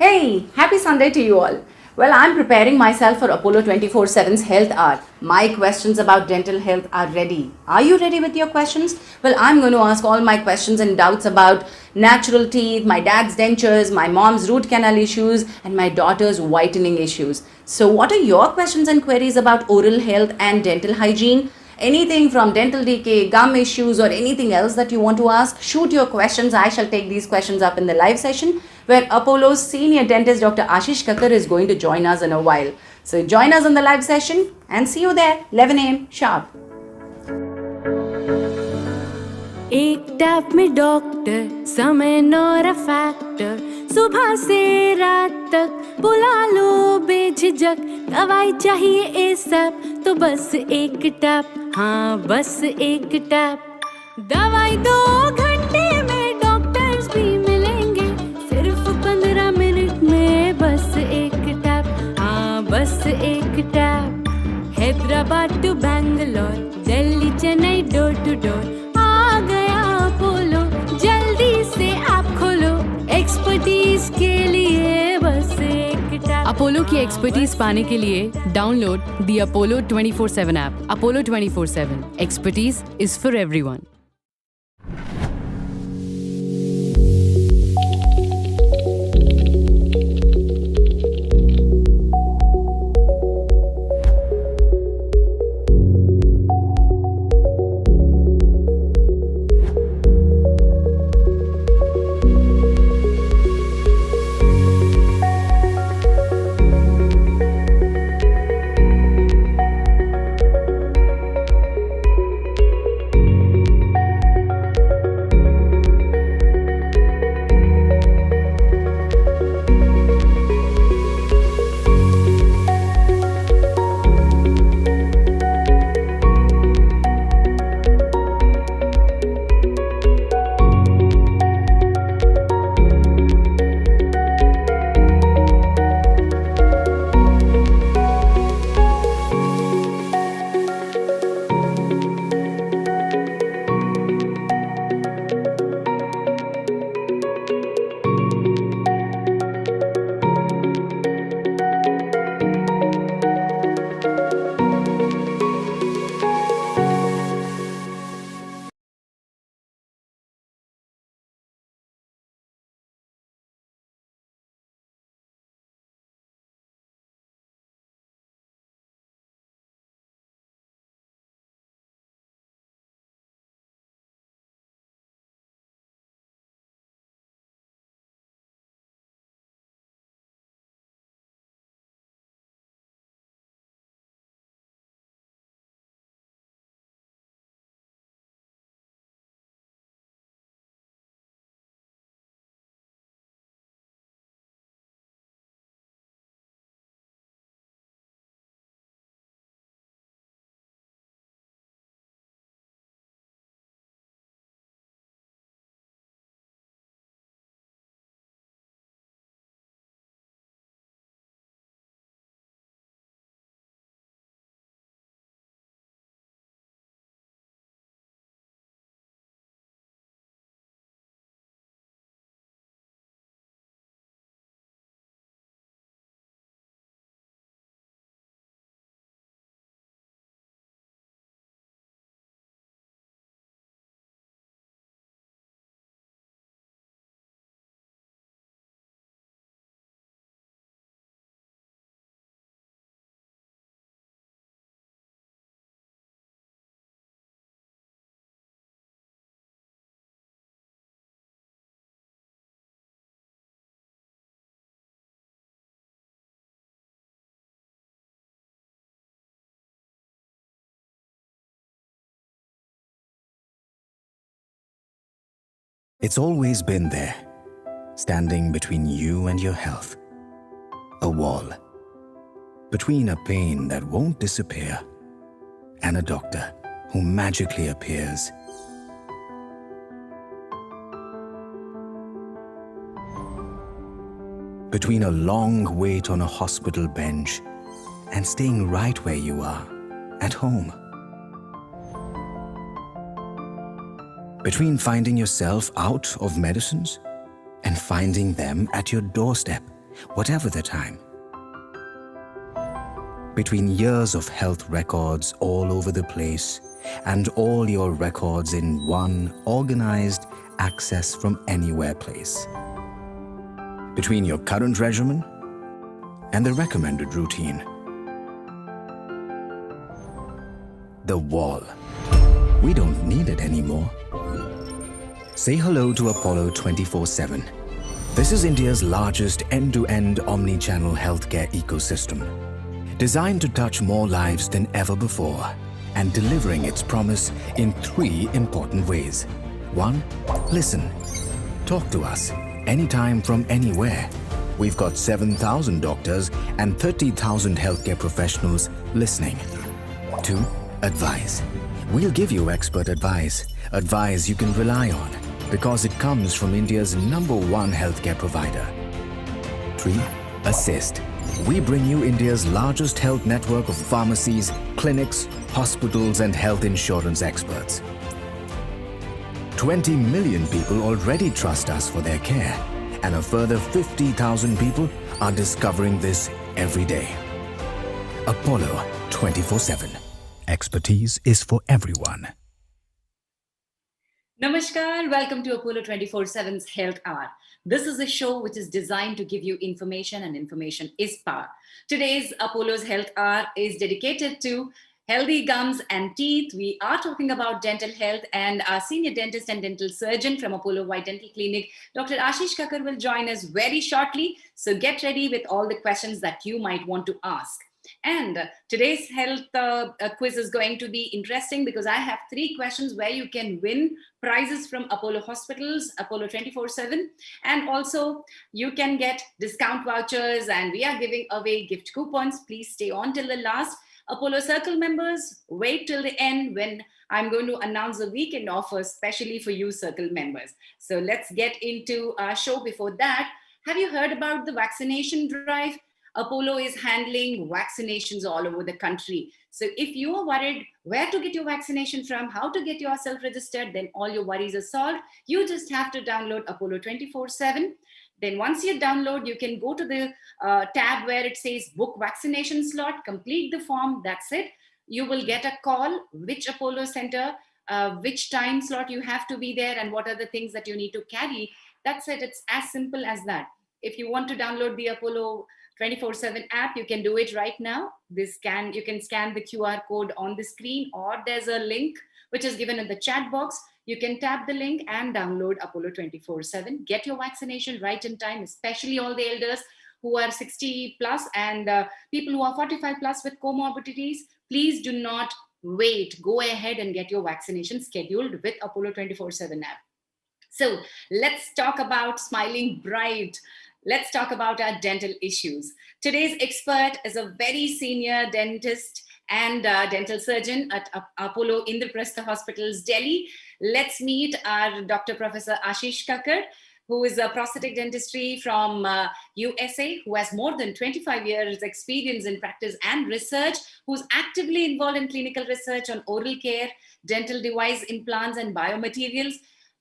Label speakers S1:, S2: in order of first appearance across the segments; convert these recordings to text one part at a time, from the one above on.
S1: Hey, happy Sunday to you all. Well, I'm preparing myself for Apollo 24/7's Health Hour. My questions about dental health are ready. Are you ready with your questions? Well, I'm going to ask all my questions and doubts about natural teeth, my dad's dentures, my mom's root canal issues, and my daughter's whitening issues. So, what are your questions and queries about oral health and dental hygiene? Anything from dental decay, gum issues, or anything else that you want to ask, shoot your questions. I shall take these questions up in the live session where Apollo's senior dentist Dr. Ashish Kakar is going to join us in a while. So join us in the live session and see you there, 11 a.m. sharp.
S2: एक tap में doctor, समय Nora factor, सुबह से रात तक बुला लो बेझिझक, दवाई चाहिए ए सब तो बस एक टैप, हाँ बस एक टैप, दवाई 2 घंटे में डॉक्टर्स भी मिलेंगे, सिर्फ 15 मिनट में बस एक टैप, हाँ बस एक tap, Hyderabad to Bangalore, Delhi Chennai door to door, आ गया अपोलो, जल्दी से आप खोलो, एक्सपर्टीज के लिए बस एक टैप।
S3: अपोलो की एक्सपर्टीज पाने के लिए download the Apollo 24/7 app. Apollo 24/7 expertise is for everyone.
S4: It's always been there, standing between you and your health. A wall. Between a pain that won't disappear and a doctor who magically appears. Between a long wait on a hospital bench and staying right where you are, at home. Between finding yourself out of medicines and finding them at your doorstep whatever the time. Between years of health records all over the place and all your records in one organized access from anywhere place. Between your current regimen and the recommended routine. The wall. We don't need it anymore. Say hello to Apollo 24/7. This is India's largest end-to-end omni-channel healthcare ecosystem, designed to touch more lives than ever before and delivering its promise in 3 important ways. 1. Listen. Talk to us anytime from anywhere. We've got 7,000 doctors and 30,000 healthcare professionals listening. 2. Advise. We'll give you expert advice you can rely on because it comes from India's #1 healthcare provider. 3. Assist. We bring you India's largest health network of pharmacies, clinics, hospitals and health insurance experts. 20 million people already trust us for their care, and a further 50,000 people are discovering this every day. Apollo 24/7. Expertise is for everyone.
S1: Namaskar, welcome to Apollo 24/7's Health Hour. This is a show which is designed to give you information, and information is power. Today's Apollo's Health Hour is dedicated to healthy gums and teeth. We are talking about dental health, and our senior dentist and dental surgeon from Apollo White Dental Clinic, Dr. Ashish Kakar, will join us very shortly. So get ready with all the questions that you might want to ask. And today's health quiz is going to be interesting because I have 3 questions where you can win prizes from Apollo Hospitals, Apollo 24/7, and also you can get discount vouchers, and we are giving away gift coupons. Please stay on till the last. Apollo Circle members, wait till the end when I'm going to announce the weekend offer, especially for you Circle members. So let's get into our show. Before that, have you heard about the vaccination drive? Apollo is handling vaccinations all over the country. So if you are worried where to get your vaccination from, how to get yourself registered, then all your worries are solved. You just have to download Apollo 24/7. Then once you download, you can go to the tab where it says book vaccination slot, complete the form, that's it. You will get a call, which Apollo center, which time slot you have to be there, and what are the things that you need to carry. That's it, it's as simple as that. If you want to download the Apollo 24/7 app, you can do it right now. You can scan the QR code on the screen, or there's a link which is given in the chat box. You can tap the link and download Apollo 24/7. Get your vaccination right in time, especially all the elders who are 60 plus and people who are 45 plus with comorbidities. Please do not wait. Go ahead and get your vaccination scheduled with Apollo 24/7 app. So let's talk about smiling bright. Let's talk about our dental issues. Today's expert is a very senior dentist and dental surgeon at Apollo Indraprastha Hospitals, Delhi. Let's meet our Dr. Professor Ashish Kakar, who is a prosthetic dentistry from USA, who has more than 25 years experience in practice and research, who's actively involved in clinical research on oral care, dental device implants and biomaterials.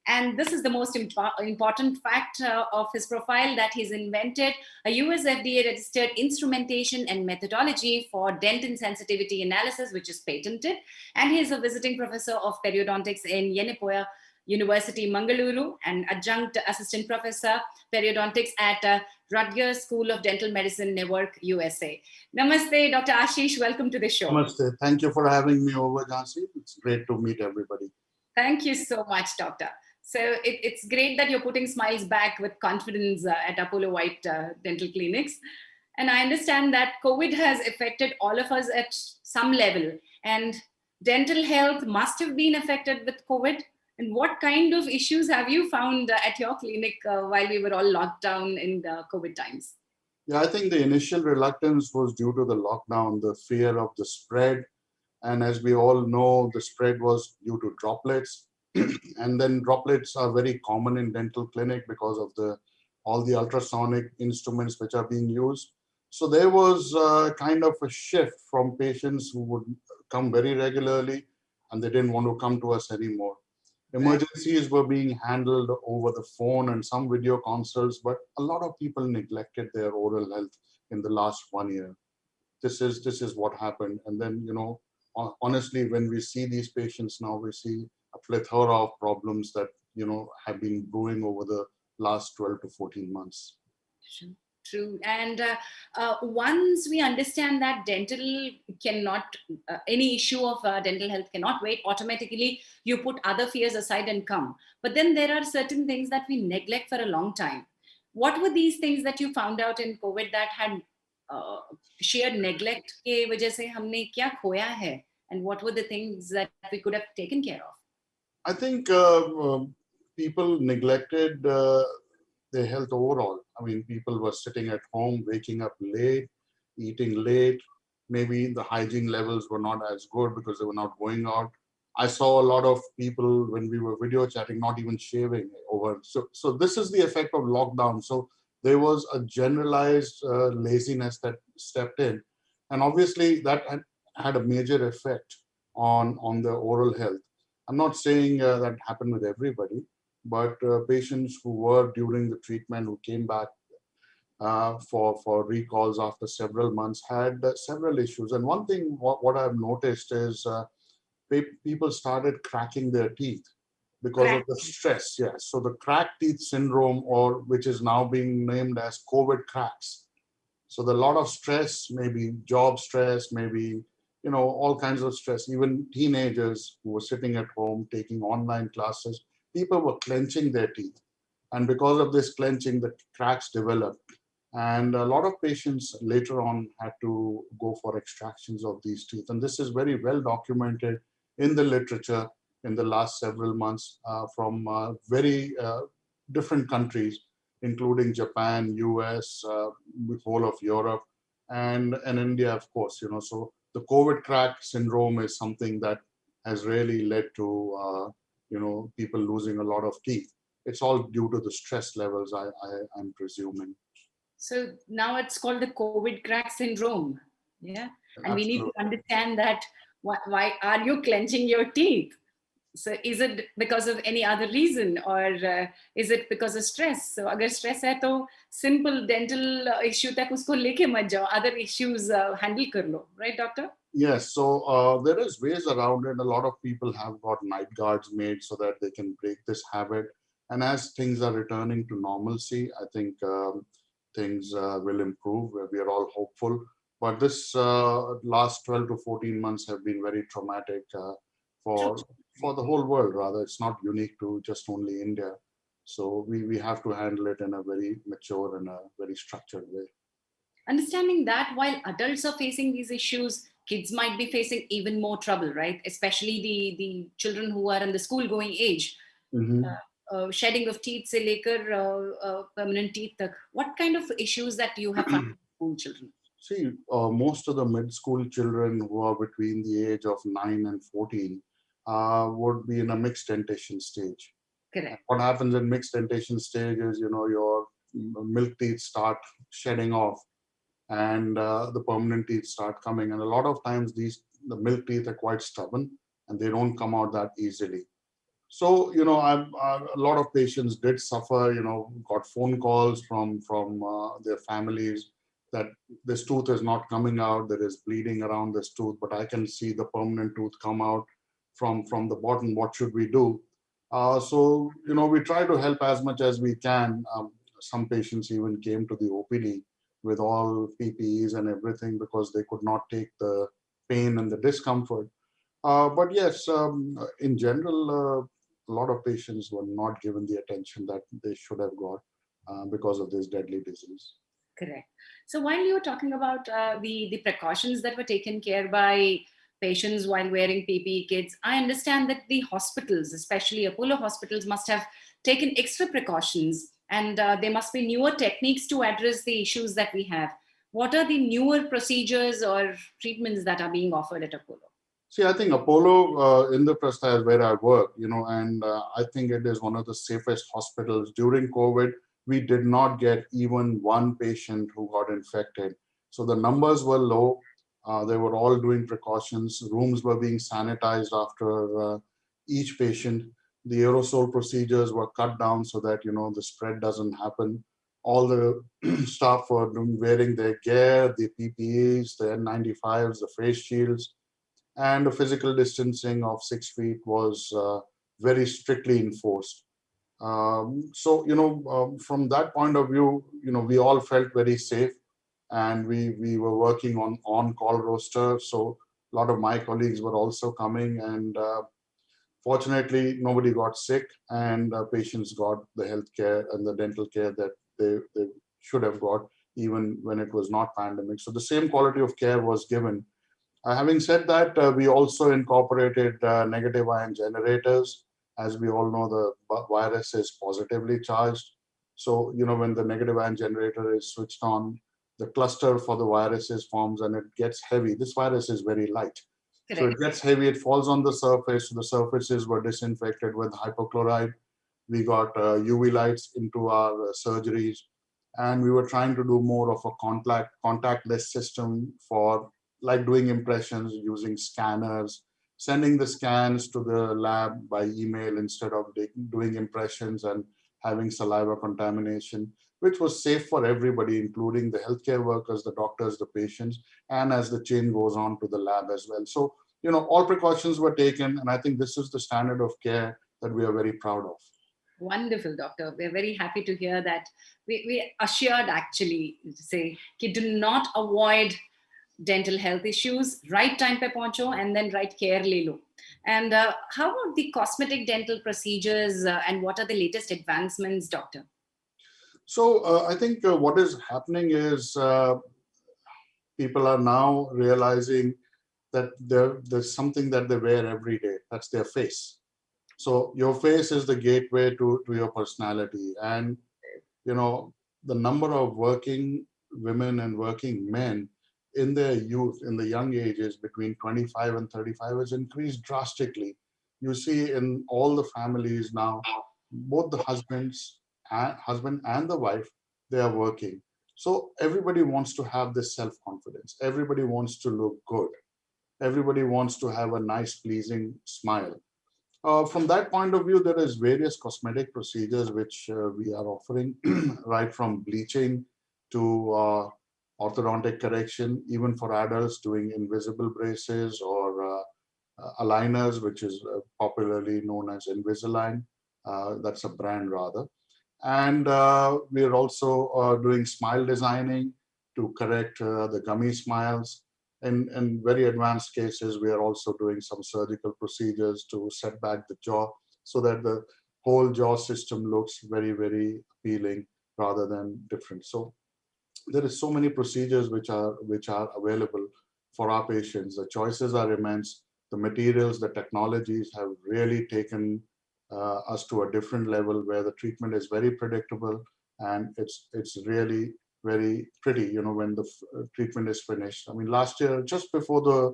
S1: And this is the most important fact of his profile, that he's invented a US FDA registered instrumentation and methodology for dentin sensitivity analysis, which is patented. And he is a visiting professor of periodontics in Yenepoya University, Mangaluru, and adjunct assistant professor periodontics at Rutgers School of Dental Medicine, Newark, USA. Namaste, Dr. Ashish. Welcome to the show.
S5: Namaste. Thank you for having me over, Jhansi. It's great to meet everybody.
S1: Thank you so much, Doctor. So it's great that you're putting smiles back with confidence at Apollo White Dental Clinics. And I understand that COVID has affected all of us at some level, and dental health must have been affected with COVID. And what kind of issues have you found at your clinic while we were all locked down in the COVID times?
S5: Yeah, I think the initial reluctance was due to the lockdown, the fear of the spread. And as we all know, the spread was due to droplets. And then droplets are very common in dental clinic because of all the ultrasonic instruments which are being used. So there was kind of a shift from patients who would come very regularly and they didn't want to come to us anymore. Emergencies were being handled over the phone and some video consults, but a lot of people neglected their oral health in the last 1 year. This is what happened. And then, honestly, when we see these patients now, we see a plethora of problems that, have been brewing over the last 12 to 14 months.
S1: True. True. And once we understand that dental cannot, any issue of dental health cannot wait, automatically you put other fears aside and come. But then there are certain things that we neglect for a long time. What were these things that you found out in COVID that had sheer neglect के वजह से हमने क्या खोया है? And what were the things that we could have taken care of?
S5: I think people neglected their health overall. I mean, people were sitting at home, waking up late, eating late. Maybe the hygiene levels were not as good because they were not going out. I saw a lot of people when we were video chatting, not even shaving over. So this is the effect of lockdown. So there was a generalized laziness that stepped in. And obviously that had a major effect on the oral health. I'm not saying that happened with everybody, but patients who were during the treatment who came back for recalls after several months had several issues. And one thing what I've noticed is people started cracking their teeth because of the stress. Yes, so the cracked teeth syndrome, or which is now being named as COVID cracks. So the lot of stress, maybe job stress, maybe all kinds of stress. Even teenagers who were sitting at home taking online classes, people were clenching their teeth. And because of this clenching, the cracks developed. And a lot of patients later on had to go for extractions of these teeth. And this is very well documented in the literature in the last several months from very different countries, including Japan, US, whole of Europe, and India, of course. So the COVID crack syndrome is something that has really led to people losing a lot of teeth. It's all due to the stress levels, I'm presuming.
S1: So now it's called the COVID crack syndrome. Yeah. And
S5: Absolutely.
S1: we need to understand that why are you clenching your teeth? So is it because of any other reason, or is it because of stress? So agar stress hai to simple dental issue tak usko leke mat jao, other issues handle kar lo, right, doctor?
S5: Yes, so there is ways around it. A lot of people have got night guards made so that they can break this habit. And as things are returning to normalcy, I think things will improve. We are all hopeful. But this last 12 to 14 months have been very traumatic for the whole world, rather. It's not unique to just only India. So we have to handle it in a very mature and a very structured way.
S1: Understanding that while adults are facing these issues, kids might be facing even more trouble, right? Especially the children who are in the school going age.
S5: Mm-hmm.
S1: Shedding of teeth se lekar permanent teeth tak. What kind of issues that you have found in school children?
S5: See, most of the mid-school children who are between the age of 9 and 14 would be in a mixed dentition stage.
S1: Correct.
S5: What happens in mixed dentition stage is, your milk teeth start shedding off and the permanent teeth start coming. And a lot of times the milk teeth are quite stubborn and they don't come out that easily. So, a lot of patients did suffer, got phone calls from their families that this tooth is not coming out, there is bleeding around this tooth, but I can see the permanent tooth come out from the bottom. What should we do? So, we try to help as much as we can. Some patients even came to the OPD with all PPEs and everything because they could not take the pain and the discomfort. But yes, in general, a lot of patients were not given the attention that they should have got because of this deadly disease.
S1: Correct. So while you were talking about the precautions that were taken care by patients while wearing PPE kits, I understand that the hospitals, especially Apollo hospitals, must have taken extra precautions, and there must be newer techniques to address the issues that we have. What are the newer procedures or treatments that are being offered at Apollo?
S5: See, I think Apollo Indraprastha is where I work, and I think it is one of the safest hospitals. During COVID, we did not get even one patient who got infected. So the numbers were low. They were all doing precautions. Rooms were being sanitized after each patient. The aerosol procedures were cut down so that, the spread doesn't happen. All the staff were wearing their gear, the PPEs, the N95s, the face shields, and the physical distancing of 6 feet was very strictly enforced. So, from that point of view, we all felt very safe, and we were working on-call roster. So a lot of my colleagues were also coming, and fortunately, nobody got sick, and patients got the health care and the dental care that they should have got, even when it was not pandemic. So the same quality of care was given. Having said that, we also incorporated negative ion generators. As we all know, the virus is positively charged. So, when the negative ion generator is switched on, the cluster for the viruses forms and it gets heavy. This virus is very light.
S1: Correct.
S5: So it gets heavy, it falls on the surface. So the surfaces were disinfected with hypochlorite. We got UV lights into our surgeries. And we were trying to do more of a contactless system for like doing impressions using scanners, sending the scans to the lab by email instead of doing impressions and having saliva contamination, which was safe for everybody, including the healthcare workers, the doctors, the patients, and as the chain goes on to the lab as well. So, all precautions were taken, and I think this is the standard of care that we are very proud of.
S1: Wonderful, doctor. We're very happy to hear that. We assured actually to say, do not avoid dental health issues, right time pe pahuncho, and then right care le lo. And how about the cosmetic dental procedures and what are the latest advancements, doctor?
S5: So I think what is happening is people are now realizing that there's something that they wear every day. That's their face. So your face is the gateway to your personality. And, the number of working women and working men in their youth, in the young ages between 25 and 35 has increased drastically. You see in all the families now, both the husband and the wife, they are working. So everybody wants to have this self-confidence. Everybody wants to look good. Everybody wants to have a nice, pleasing smile. From that point of view, there is various cosmetic procedures which we are offering, right from bleaching to orthodontic correction, even for adults doing invisible braces or aligners, which is popularly known as Invisalign. That's a brand rather. And we are also doing smile designing to correct the gummy smiles. In very advanced cases, we are also doing some surgical procedures to set back the jaw so that the whole jaw system looks very, very appealing rather than different. So there is so many procedures which are available for our patients. The choices are immense. The materials, the technologies have really taken us to a different level where the treatment is very predictable and it's really very pretty, when the treatment is finished. I mean, last year, just before the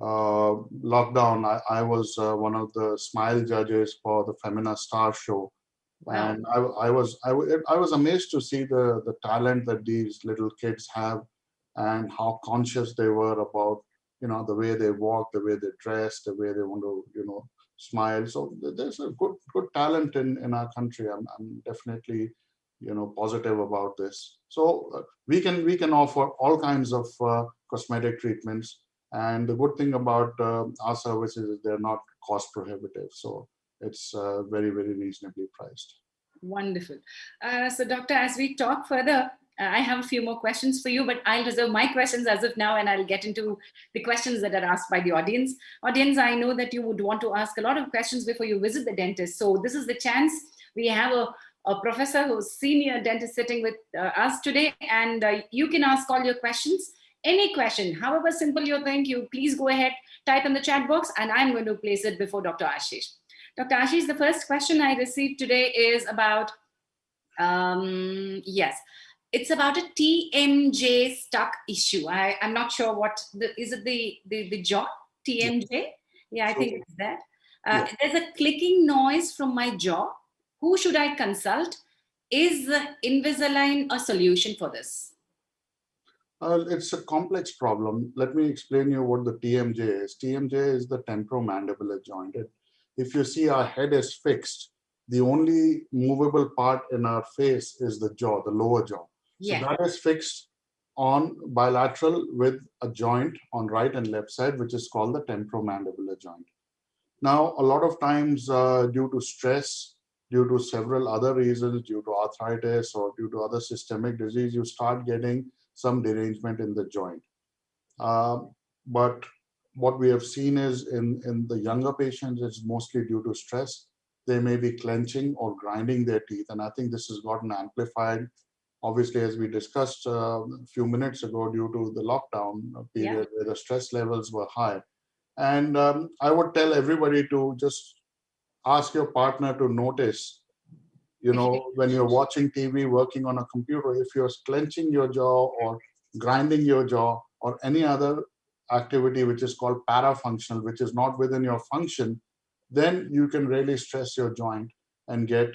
S5: lockdown, I was one of the smile judges for the Femina Star show. Wow. And I was amazed to see the talent that these little kids have and how conscious they were about, the way they walk, the way they dress, the way they want to, smile. So there's a good talent in our country. I'm definitely positive about this. So we can offer all kinds of cosmetic treatments, and the good thing about our services is they're not cost prohibitive. So it's very, very reasonably priced.
S1: Wonderful. So doctor, as we talk further, I have a few more questions for you, but I'll reserve my questions as of now, and I'll get into the questions that are asked by the audience. Audience, I know that you would want to ask a lot of questions before you visit the dentist. So this is the chance. We have a professor who's senior dentist sitting with us today, and you can ask all your questions. Any question, however simple you think, you please go ahead, type in the chat box, and I'm going to place it before Dr. Ashish. Dr. Ashish, the first question I received today is about, yes, it's about a TMJ stuck issue. I'm not sure what, is it the jaw, TMJ? Yeah, I think it's that. There's a clicking noise from my jaw. Who should I consult? Is Invisalign a solution for this?
S5: It's a complex problem. Let me explain you what the TMJ is. TMJ is the temporomandibular joint. if you see our head is fixed, the only movable part in our face is the jaw, the lower jaw. So
S1: Yeah.
S5: that is fixed on bilateral with a joint on right and left side, which is called the temporomandibular joint. Now, a lot of times due to stress, due to several other reasons, due to arthritis or due to other systemic disease, you start getting some derangement in the joint. But what we have seen is in the younger patients, it's mostly due to stress. They may be clenching or grinding their teeth. And I think this has gotten amplified, obviously, as we discussed a few minutes ago, due to the lockdown period where the stress levels were high. And I would tell everybody to just ask your partner to notice, when you're watching TV, working on a computer, if you're clenching your jaw or grinding your jaw or any other activity which is called parafunctional, which is not within your function, then you can really stress your joint and get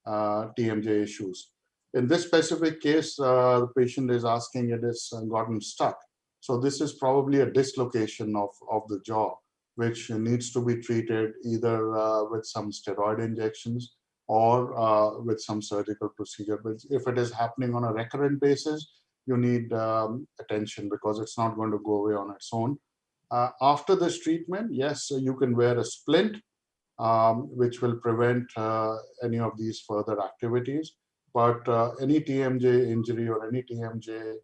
S5: TMJ issues. In this specific case, the patient is asking it has gotten stuck. So this is probably a dislocation of the jaw, which needs to be treated either with some steroid injections or with some surgical procedure. But if it is happening on a recurrent basis, you need attention because it's not going to go away on its own. After this treatment, yes, you can wear a splint, which will prevent any of these further activities. But any TMJ injury or any TMJ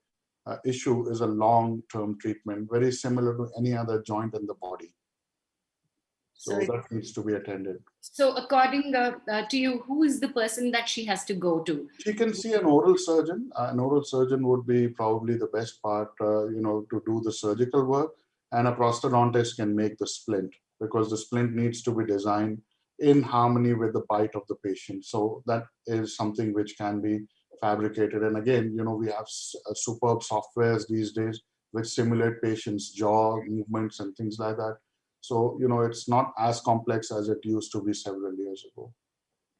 S5: issue is a long-term treatment, very similar to any other joint in the body. So that needs to be attended.
S1: So according to you, who is the person that she has to go to?
S5: She can see an oral surgeon. An oral surgeon would be probably the best part, to do the surgical work. And a prosthodontist can make the splint because the splint needs to be designed in harmony with the bite of the patient. So that is something which can be fabricated. And again, we have superb softwares these days which simulate patients' jaw movements and things like that. So, it's not as complex as it used to be several years ago.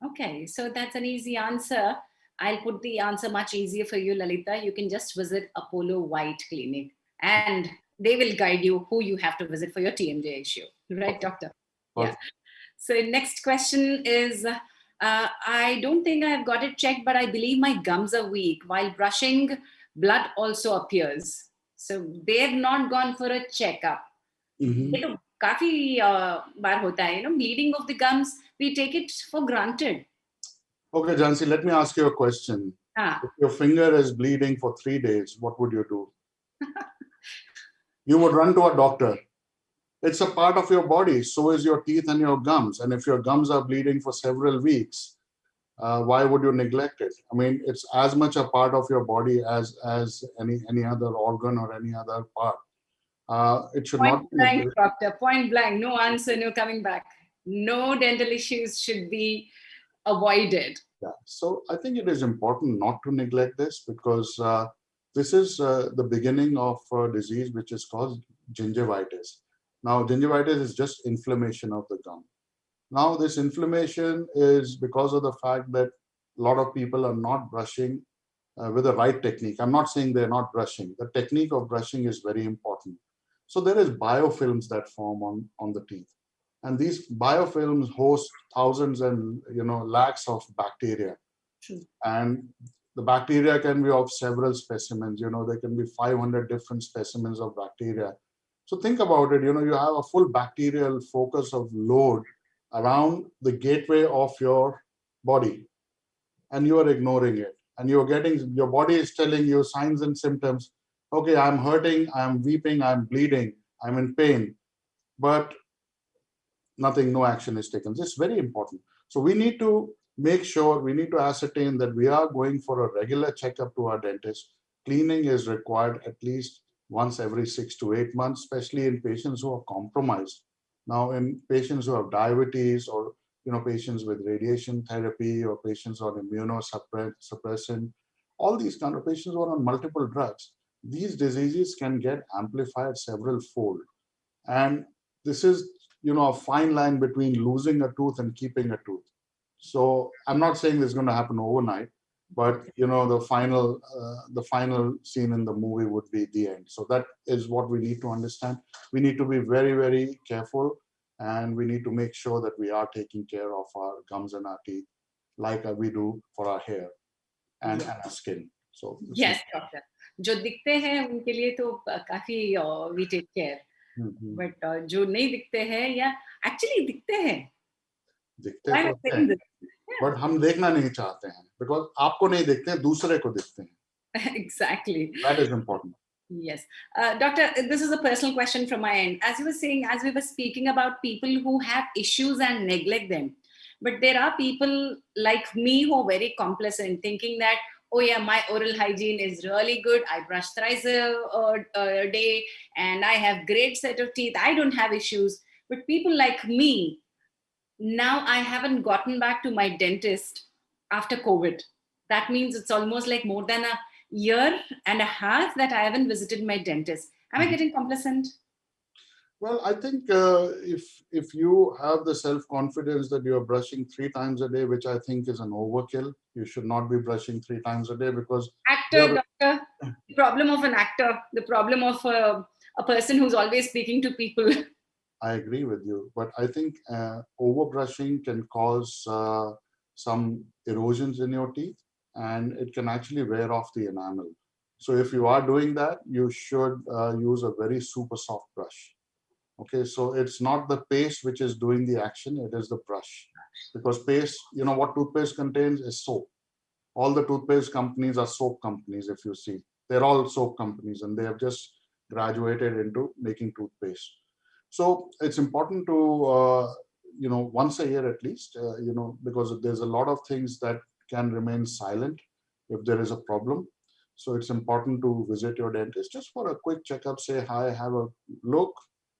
S1: Okay, so that's an easy answer. I'll put the answer much easier for you, Lalita. You can just visit Apollo White Clinic and they will guide you who you have to visit for your TMJ issue. Right, doctor?
S5: Okay.
S1: Yeah. So next question is, I don't think I've got it checked, but I believe my gums are weak. While brushing, blood also appears. So they've not gone for a checkup. ये तो काफी बार होता है, bleeding of the gums. We take it for granted.
S5: Okay, Jhansi, let me ask you a question. If your finger is bleeding for 3 days, what would you do? You would run to a doctor. It's a part of your body. So is your teeth and your gums. And if your gums are bleeding for several weeks, why would you neglect it? I mean, it's as much a part of your body as any other organ or any other part. It should
S1: Point
S5: not be
S1: blank, doctor. Point blank. No answer, no coming back. No dental issues should be avoided.
S5: Yeah. So I think it is important not to neglect this because this is the beginning of a disease which is called gingivitis. Now, gingivitis is just inflammation of the gum. Now, this inflammation is because of the fact that a lot of people are not brushing with the right technique. I'm not saying they're not brushing. The technique of brushing is very important. So there is biofilms that form on the teeth. And these biofilms host thousands and lakhs of bacteria.
S1: True.
S5: And the bacteria can be of several specimens. There can be 500 different specimens of bacteria. So think about it. You have a full bacterial focus of load around the gateway of your body, and you are ignoring it. And your body is telling you signs and symptoms. Okay, I'm hurting, I'm weeping, I'm bleeding, I'm in pain, but no action is taken. This is very important. So we need to make sure, we need to ascertain that we are going for a regular checkup to our dentist. Cleaning is required at least once every 6 to 8 months, especially in patients who are compromised. Now, in patients who have diabetes or patients with radiation therapy or patients on immunosuppressant, all these kind of patients who are on multiple drugs, these diseases can get amplified several fold. And this is, a fine line between losing a tooth and keeping a tooth. So I'm not saying this is going to happen overnight, but the final scene in the movie would be the end. So that is what we need to understand. We need to be very, very careful. and we need to make sure that we are taking care of our gums and our teeth like we do for our hair and our skin. So
S1: Yes, doctor. जो दिखते हैं उनके लिए तो काफी we take care. But जो नहीं दिखते हैं या actually दिखते हैं.
S5: दिखते तो हैं, but हम देखना नहीं चाहते हैं because आपको नहीं दिखते हैं, दूसरे को दिखते हैं.
S1: Exactly.
S5: That is important.
S1: Yes. Doctor, this is a personal question from my end. As you were saying, as we were speaking about people who have issues and neglect them, but there are people like me who are very complacent, thinking that, oh yeah, my oral hygiene is really good. I brush thrice a day and I have great set of teeth. I don't have issues. But people like me, now I haven't gotten back to my dentist after COVID. That means it's almost like more than a year and a half that I haven't visited my dentist. Am I getting complacent?
S5: Well, I think if you have the self-confidence that you're brushing 3 times a day, which I think is an overkill, you should not be brushing 3 times a day because...
S1: Doctor, the problem of an actor, the problem of a person who's always speaking to people.
S5: I agree with you, but I think overbrushing can cause some erosions in your teeth, and it can actually wear off the enamel. So if you are doing that, you should use a very super soft brush. Okay, so it's not the paste which is doing the action, it is the brush. Because paste, you know what toothpaste contains is soap. All the toothpaste companies are soap companies, if you see. They're all soap companies, and they have just graduated into making toothpaste. So it's important to, once a year at least, because there's a lot of things that can remain silent if there is a problem. So it's important to visit your dentist just for a quick checkup, say hi, have a look.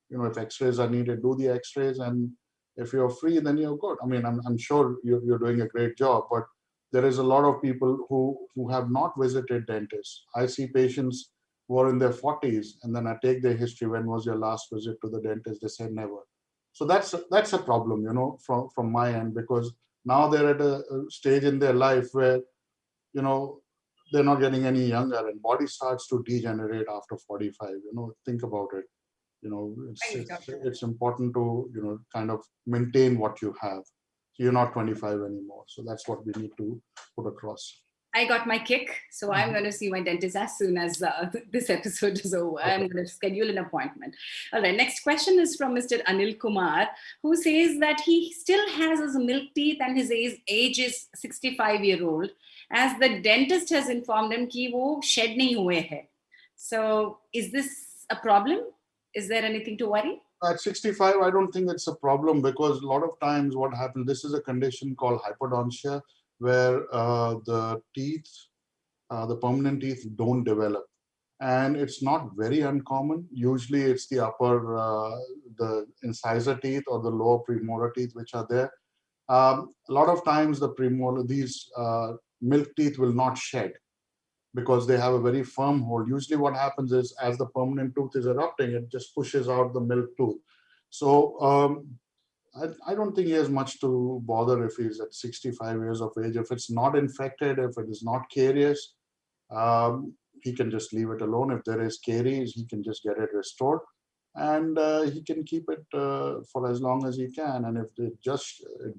S5: If x-rays are needed, do the x-rays, and if you're free, then you're good. I mean, I'm sure you're doing a great job, but there is a lot of people who have not visited dentists. I see patients who are in their 40s, and then I take their history. When was your last visit to the dentist? They say never. So that's a problem, from my end, because now they're at a stage in their life where, they're not getting any younger, and body starts to degenerate after 45. Think about it. It's important to kind of maintain what you have. You're not 25 anymore, so that's what we need to put across.
S1: I got my kick, so I'm going to see my dentist as soon as this episode is over. Okay. I'm going to schedule an appointment. All right, next question is from Mr. Anil Kumar, who says that he still has his milk teeth and his age is 65-year-old, as the dentist has informed him that wo shed nahi hue hai. So is this a problem? Is there anything to worry?
S5: At 65, I don't think it's a problem, because a lot of times what happens, this is a condition called hypodontia, where the teeth, the permanent teeth don't develop. And it's not very uncommon. Usually it's the upper, the incisor teeth or the lower premolar teeth which are there. A lot of times the premolar, these milk teeth will not shed because they have a very firm hold. Usually what happens is, as the permanent tooth is erupting, it just pushes out the milk tooth. So I don't think he has much to bother if he's at 65 years of age. If it's not infected, if it is not carious, he can just leave it alone. If there is caries, he can just get it restored, and he can keep it for as long as he can. And if it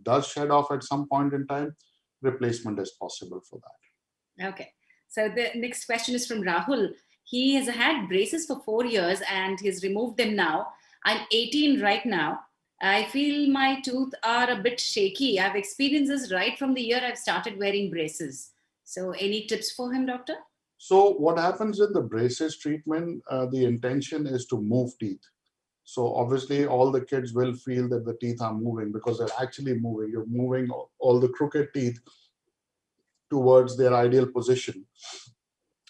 S5: does shed off at some point in time, replacement is possible for that.
S1: Okay. So the next question is from Rahul. He has had braces for 4 years and he's removed them now. I'm 18 right now. I feel my teeth are a bit shaky. I've experienced this right from the year I've started wearing braces. So any tips for him, doctor?
S5: So what happens in the braces treatment, the intention is to move teeth. So obviously all the kids will feel that the teeth are moving because they're actually moving. You're moving all the crooked teeth towards their ideal position.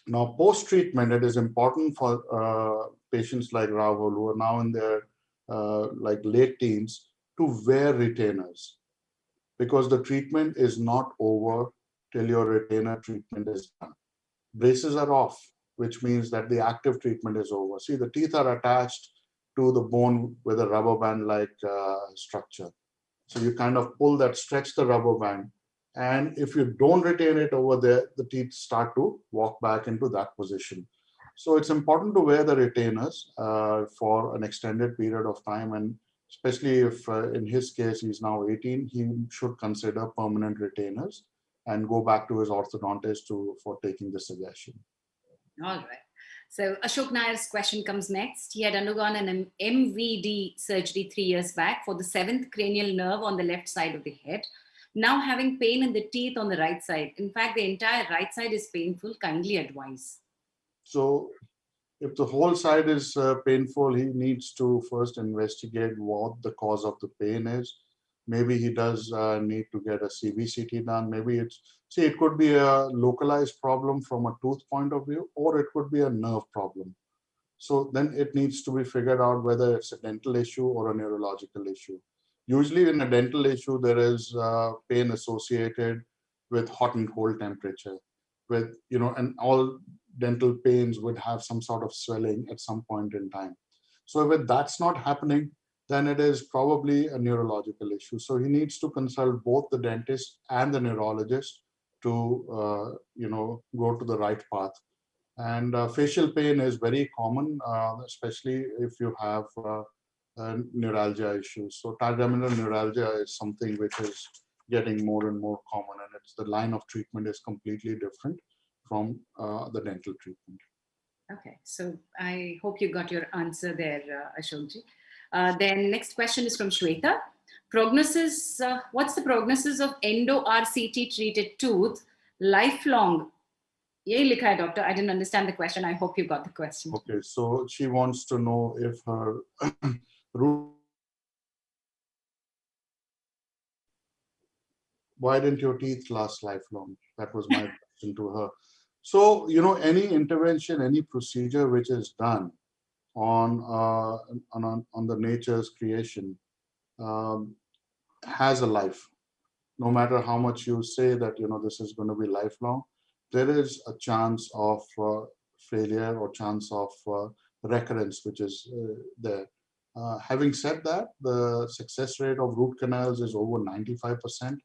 S5: Now, post-treatment, it is important for patients like Rahul, who are now in their late teens, to wear retainers, because the treatment is not over till your retainer treatment is done. Braces are off, which means that the active treatment is over. See, the teeth are attached to the bone with a rubber band-like structure. So you kind of pull that, stretch the rubber band. And if you don't retain it over there, the teeth start to walk back into that position. So it's important to wear the retainers for an extended period of time. And especially if in his case he's now 18, he should consider permanent retainers and go back to his orthodontist for taking the suggestion.
S1: All right. So Ashok Nair's question comes next. He had undergone an MVD surgery 3 years back for the 7th cranial nerve on the left side of the head. Now having pain in the teeth on the right side. In fact, the entire right side is painful. Kindly advise.
S5: So if the whole side is painful, he needs to first investigate what the cause of the pain is. Maybe he does need to get a CBCT done. Maybe it could be a localized problem from a tooth point of view, or it could be a nerve problem. So then it needs to be figured out whether it's a dental issue or a neurological issue. Usually in a dental issue, there is pain associated with hot and cold temperature, and all dental pains would have some sort of swelling at some point in time. So if that's not happening, then it is probably a neurological issue. So he needs to consult both the dentist and the neurologist to, go to the right path. And facial pain is very common, especially if you have neuralgia issues. So trigeminal neuralgia is something which is getting more and more common, and the line of treatment is completely different from the dental treatment.
S1: Okay, so I hope you got your answer there, Ashokji. Then next question is from Shweta. Prognosis, what's the prognosis of endo-RCT treated tooth lifelong? Yay, likha hai, doctor. I didn't understand the question. I hope you got the question.
S5: Okay, so she wants to know if her root. Why didn't your teeth last lifelong? That was my question to her. So, any intervention, any procedure which is done on the nature's creation has a life. No matter how much you say that, this is going to be lifelong, there is a chance of failure or chance of recurrence, which is there. Having said that, the success rate of root canals is over 95%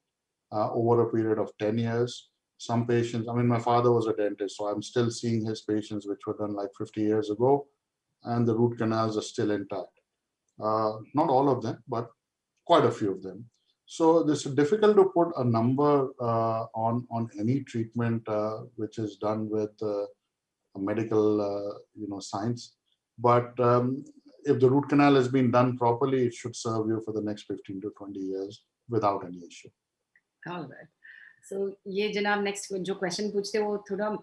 S5: over a period of 10 years. Some patients, my father was a dentist, so I'm still seeing his patients which were done like 50 years ago, and the root canals are still intact. Not all of them, but quite a few of them. So this is difficult to put a number on any treatment which is done with a medical science. But if the root canal has been done properly, it should serve you for the next 15 to 20 years without any issue.
S1: All right. So ये जनाब next जो question पूछते वो थोड़ा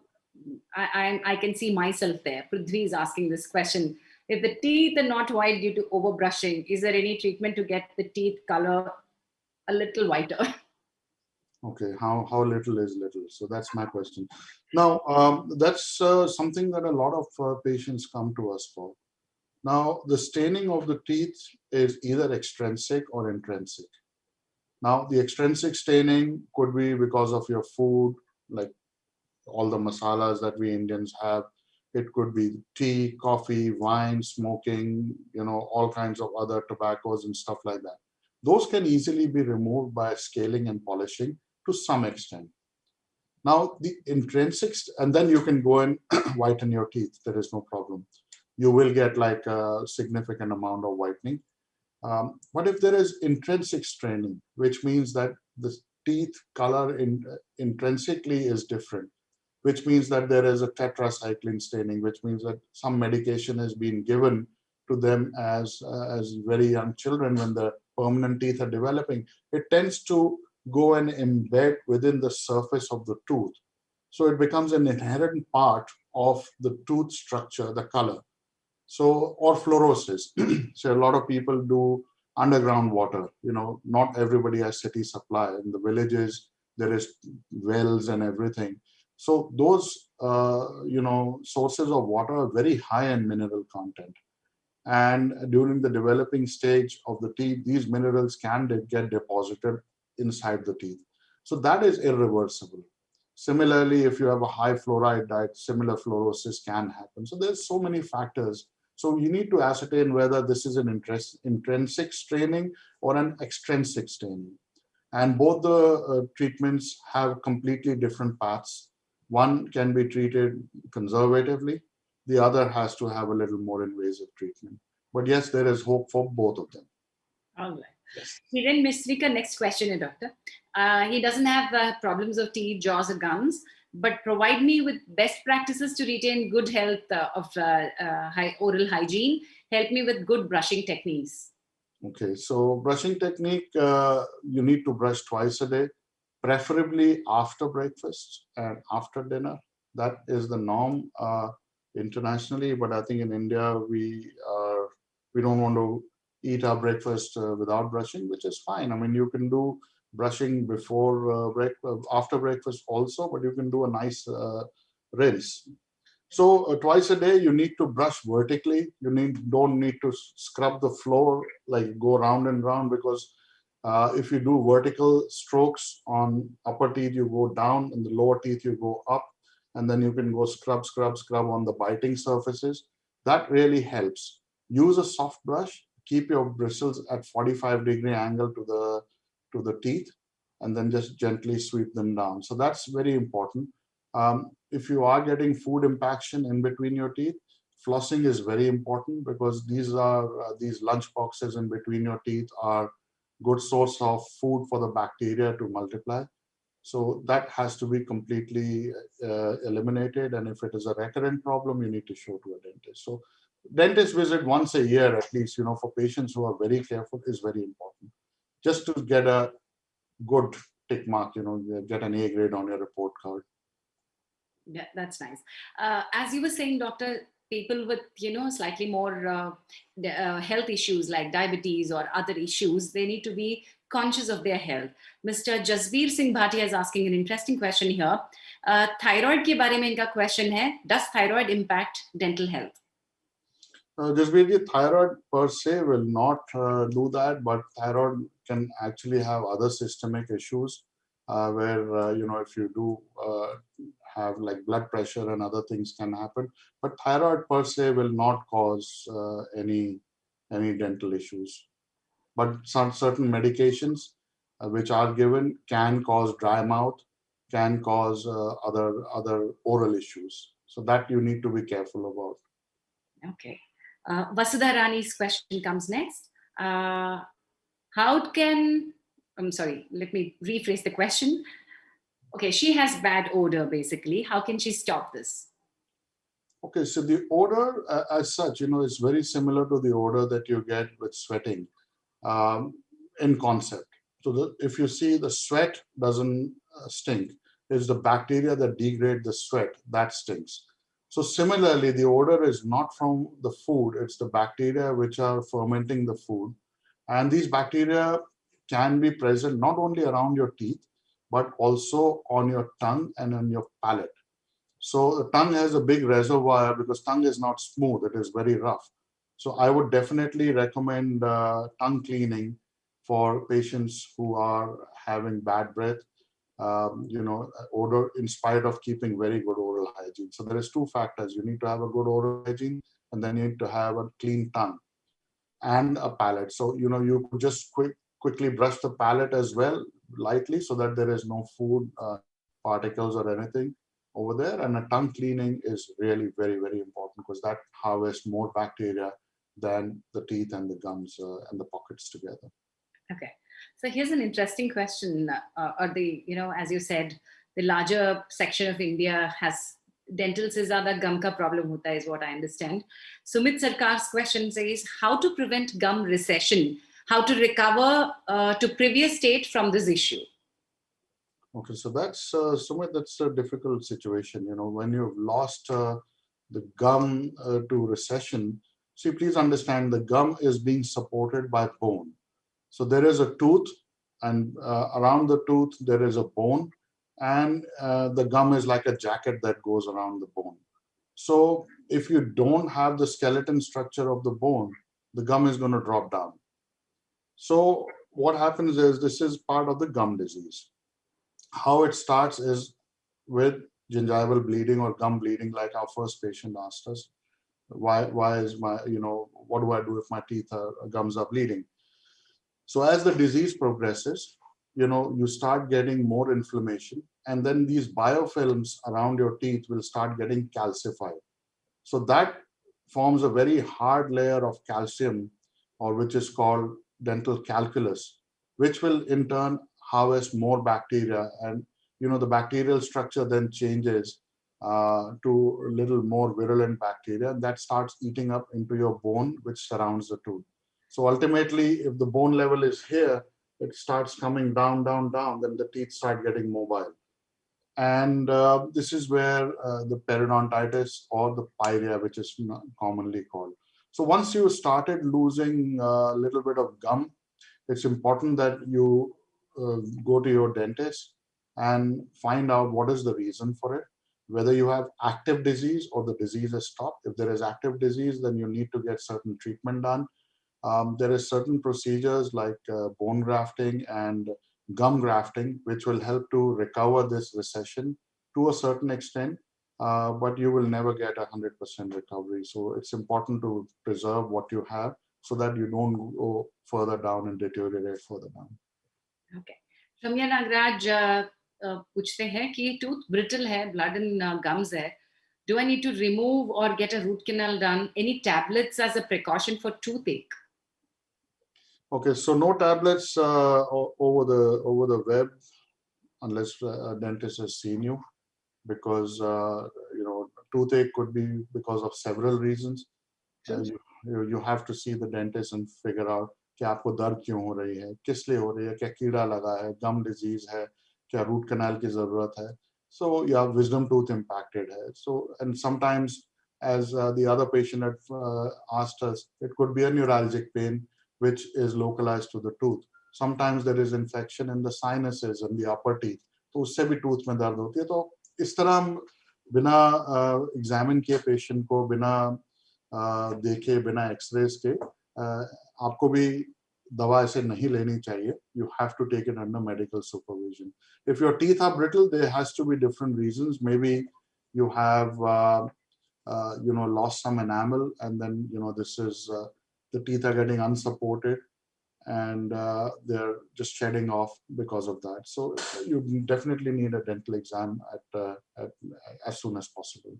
S1: I can see myself there. Prithvi is asking this question. If the teeth are not white due to overbrushing, is there any treatment to get the teeth color a little whiter?
S5: Okay, how little is little? So that's my question. Now, that's something that a lot of patients come to us for. Now, the staining of the teeth is either extrinsic or intrinsic. Now, the extrinsic staining could be because of your food, like all the masalas that we Indians have. It could be tea, coffee, wine, smoking, all kinds of other tobaccos and stuff like that. Those can easily be removed by scaling and polishing to some extent. Now, the intrinsics, and then you can go and whiten your teeth. There is no problem. You will get like a significant amount of whitening. But if there is intrinsic staining, which means that the teeth color intrinsically is different, which means that there is a tetracycline staining, which means that some medication has been given to them as very young children when the permanent teeth are developing, it tends to go and embed within the surface of the tooth. So it becomes an inherent part of the tooth structure, the color. So, or fluorosis. So a lot of people do underground water. Not everybody has city supply. In the villages, there is wells and everything. So those, sources of water are very high in mineral content. And during the developing stage of the teeth, these minerals can get deposited inside the teeth. So that is irreversible. Similarly, if you have a high fluoride diet, similar fluorosis can happen. So there's so many factors. So you need to ascertain whether this is an intrinsic staining or an extrinsic staining. And both the treatments have completely different paths. One can be treated conservatively. The other has to have a little more invasive treatment. But yes, there is hope for both of them. Yes.
S1: Hiren Misri ka next question hai, doctor. He doesn't have problems of teeth, jaws, or gums, but provide me with best practices to retain good health of oral hygiene. Help me with good brushing techniques.
S5: Okay, so brushing technique, you need to brush twice a day, preferably after breakfast and after dinner. That is the norm internationally, but I think in India we don't want to eat our breakfast without brushing, which is fine. I mean, you can do brushing before after breakfast also, but you can do a nice rinse. So twice a day, you need to brush vertically. Don't need to scrub the floor, like go round and round, because if you do vertical strokes on upper teeth, you go down, and the lower teeth you go up, and then you can go scrub, scrub, scrub on the biting surfaces. That really helps. Use a soft brush. Keep your bristles at 45-degree angle to the teeth, and then just gently sweep them down. So that's very important. If you are getting food impaction in between your teeth, flossing is very important, because these lunch boxes in between your teeth are good source of food for the bacteria to multiply. So that has to be completely eliminated. And if it is a recurrent problem, you need to show to a dentist. So dentist visit once a year at least, for patients who are very careful, is very important. Just to get a good tick mark, get an A grade on your report card.
S1: Yeah, that's nice. As you were saying, doctor, people with slightly more health issues like diabetes or other issues, they need to be conscious of their health. Mr. Jasveer Singh Bhatia is asking an interesting question here. Thyroid ke bare mein inka question hai. Does thyroid impact dental health?
S5: Just the thyroid per se will not do that, but thyroid can actually have other systemic issues where if you do have like blood pressure and other things can happen. But thyroid per se will not cause any dental issues. But some certain medications which are given can cause dry mouth, can cause other oral issues. So that you need to be careful about.
S1: Okay. Vasudha Rani's question comes next. How can, I'm sorry, let me rephrase the question. Okay, she has bad odor basically. How can she stop this?
S5: Okay, so the odor as such, is very similar to the odor that you get with sweating in concept. So if you see the sweat doesn't stink, it's the bacteria that degrade the sweat that stinks. So similarly, the odor is not from the food, it's the bacteria which are fermenting the food. And these bacteria can be present not only around your teeth, but also on your tongue and on your palate. So the tongue has a big reservoir because tongue is not smooth, it is very rough. So I would definitely recommend tongue cleaning for patients who are having bad breath, odor, in spite of keeping very good oral hygiene. So there is two factors. You need to have a good oral hygiene, and then you need to have a clean tongue and a palate. So, you could just quickly brush the palate as well, lightly, so that there is no food particles or anything over there. And a tongue cleaning is really very, very important, because that harvests more bacteria than the teeth and the gums and the pockets together.
S1: Okay. So here's an interesting question. As you said, the larger section of India has dental se zyada gum ka problem hota is what I understand. Sumit Sarkar's question says, how to prevent gum recession? How to recover to previous state from this issue?
S5: Okay, so that's Sumit, that's a difficult situation. When you've lost the gum to recession, see, please understand the gum is being supported by bone. So there is a tooth, and around the tooth there is a bone, and the gum is like a jacket that goes around the bone. So if you don't have the skeleton structure of the bone, the gum is going to drop down. So what happens is, this is part of the gum disease. How it starts is with gingival bleeding or gum bleeding, like our first patient asked us. Why is my, what do I do if my gums are bleeding? So as the disease progresses, you start getting more inflammation, and then these biofilms around your teeth will start getting calcified. So that forms a very hard layer of calcium, or which is called dental calculus, which will in turn harvest more bacteria. And the bacterial structure then changes to a little more virulent bacteria, and that starts eating up into your bone, which surrounds the tooth. So ultimately, if the bone level is here, it starts coming down, down, down, then the teeth start getting mobile. And this is where the periodontitis or the pyria, which is commonly called. So once you started losing a little bit of gum, it's important that you go to your dentist and find out what is the reason for it, whether you have active disease or the disease has stopped. If there is active disease, then you need to get certain treatment done. There is certain procedures like bone grafting and gum grafting, which will help to recover this recession to a certain extent, but you will never get 100% recovery. So it's important to preserve what you have so that you don't go further down and deteriorate further down.
S6: Okay. Ramya Nagraj पूछते हैं कि tooth brittle है, blood in gums है. Do I need to remove or get a root canal done? Any tablets as a precaution for toothache?
S5: Okay, so no tablets over the web unless a dentist has seen you, because toothache could be because of several reasons. You have to see the dentist and figure out कि आपको दर्द क्यों हो रही है, किस लिए हो रही है, क्या कीड़ा लगा है, गम डिजीज है, क्या रूट कैनाल की जरूरत है. So yeah, wisdom tooth impacted hai. So, and sometimes, as the other patient had asked us, it could be a neuralgic pain which is localized to the tooth. Sometimes there is infection in the sinuses and the upper teeth, तो उससे भी tooth में दर्द होती है. तो इस तरह हम बिना examine किए patient को, बिना देखे, बिना x-rays के आपको भी दवा ऐसे नहीं लेनी चाहिए. You have to take it under medical supervision. If your teeth are brittle, there has to be different reasons. Maybe you have lost some enamel, and then this is the teeth are getting unsupported, and they're just shedding off because of that. So you definitely need a dental exam at as soon as possible.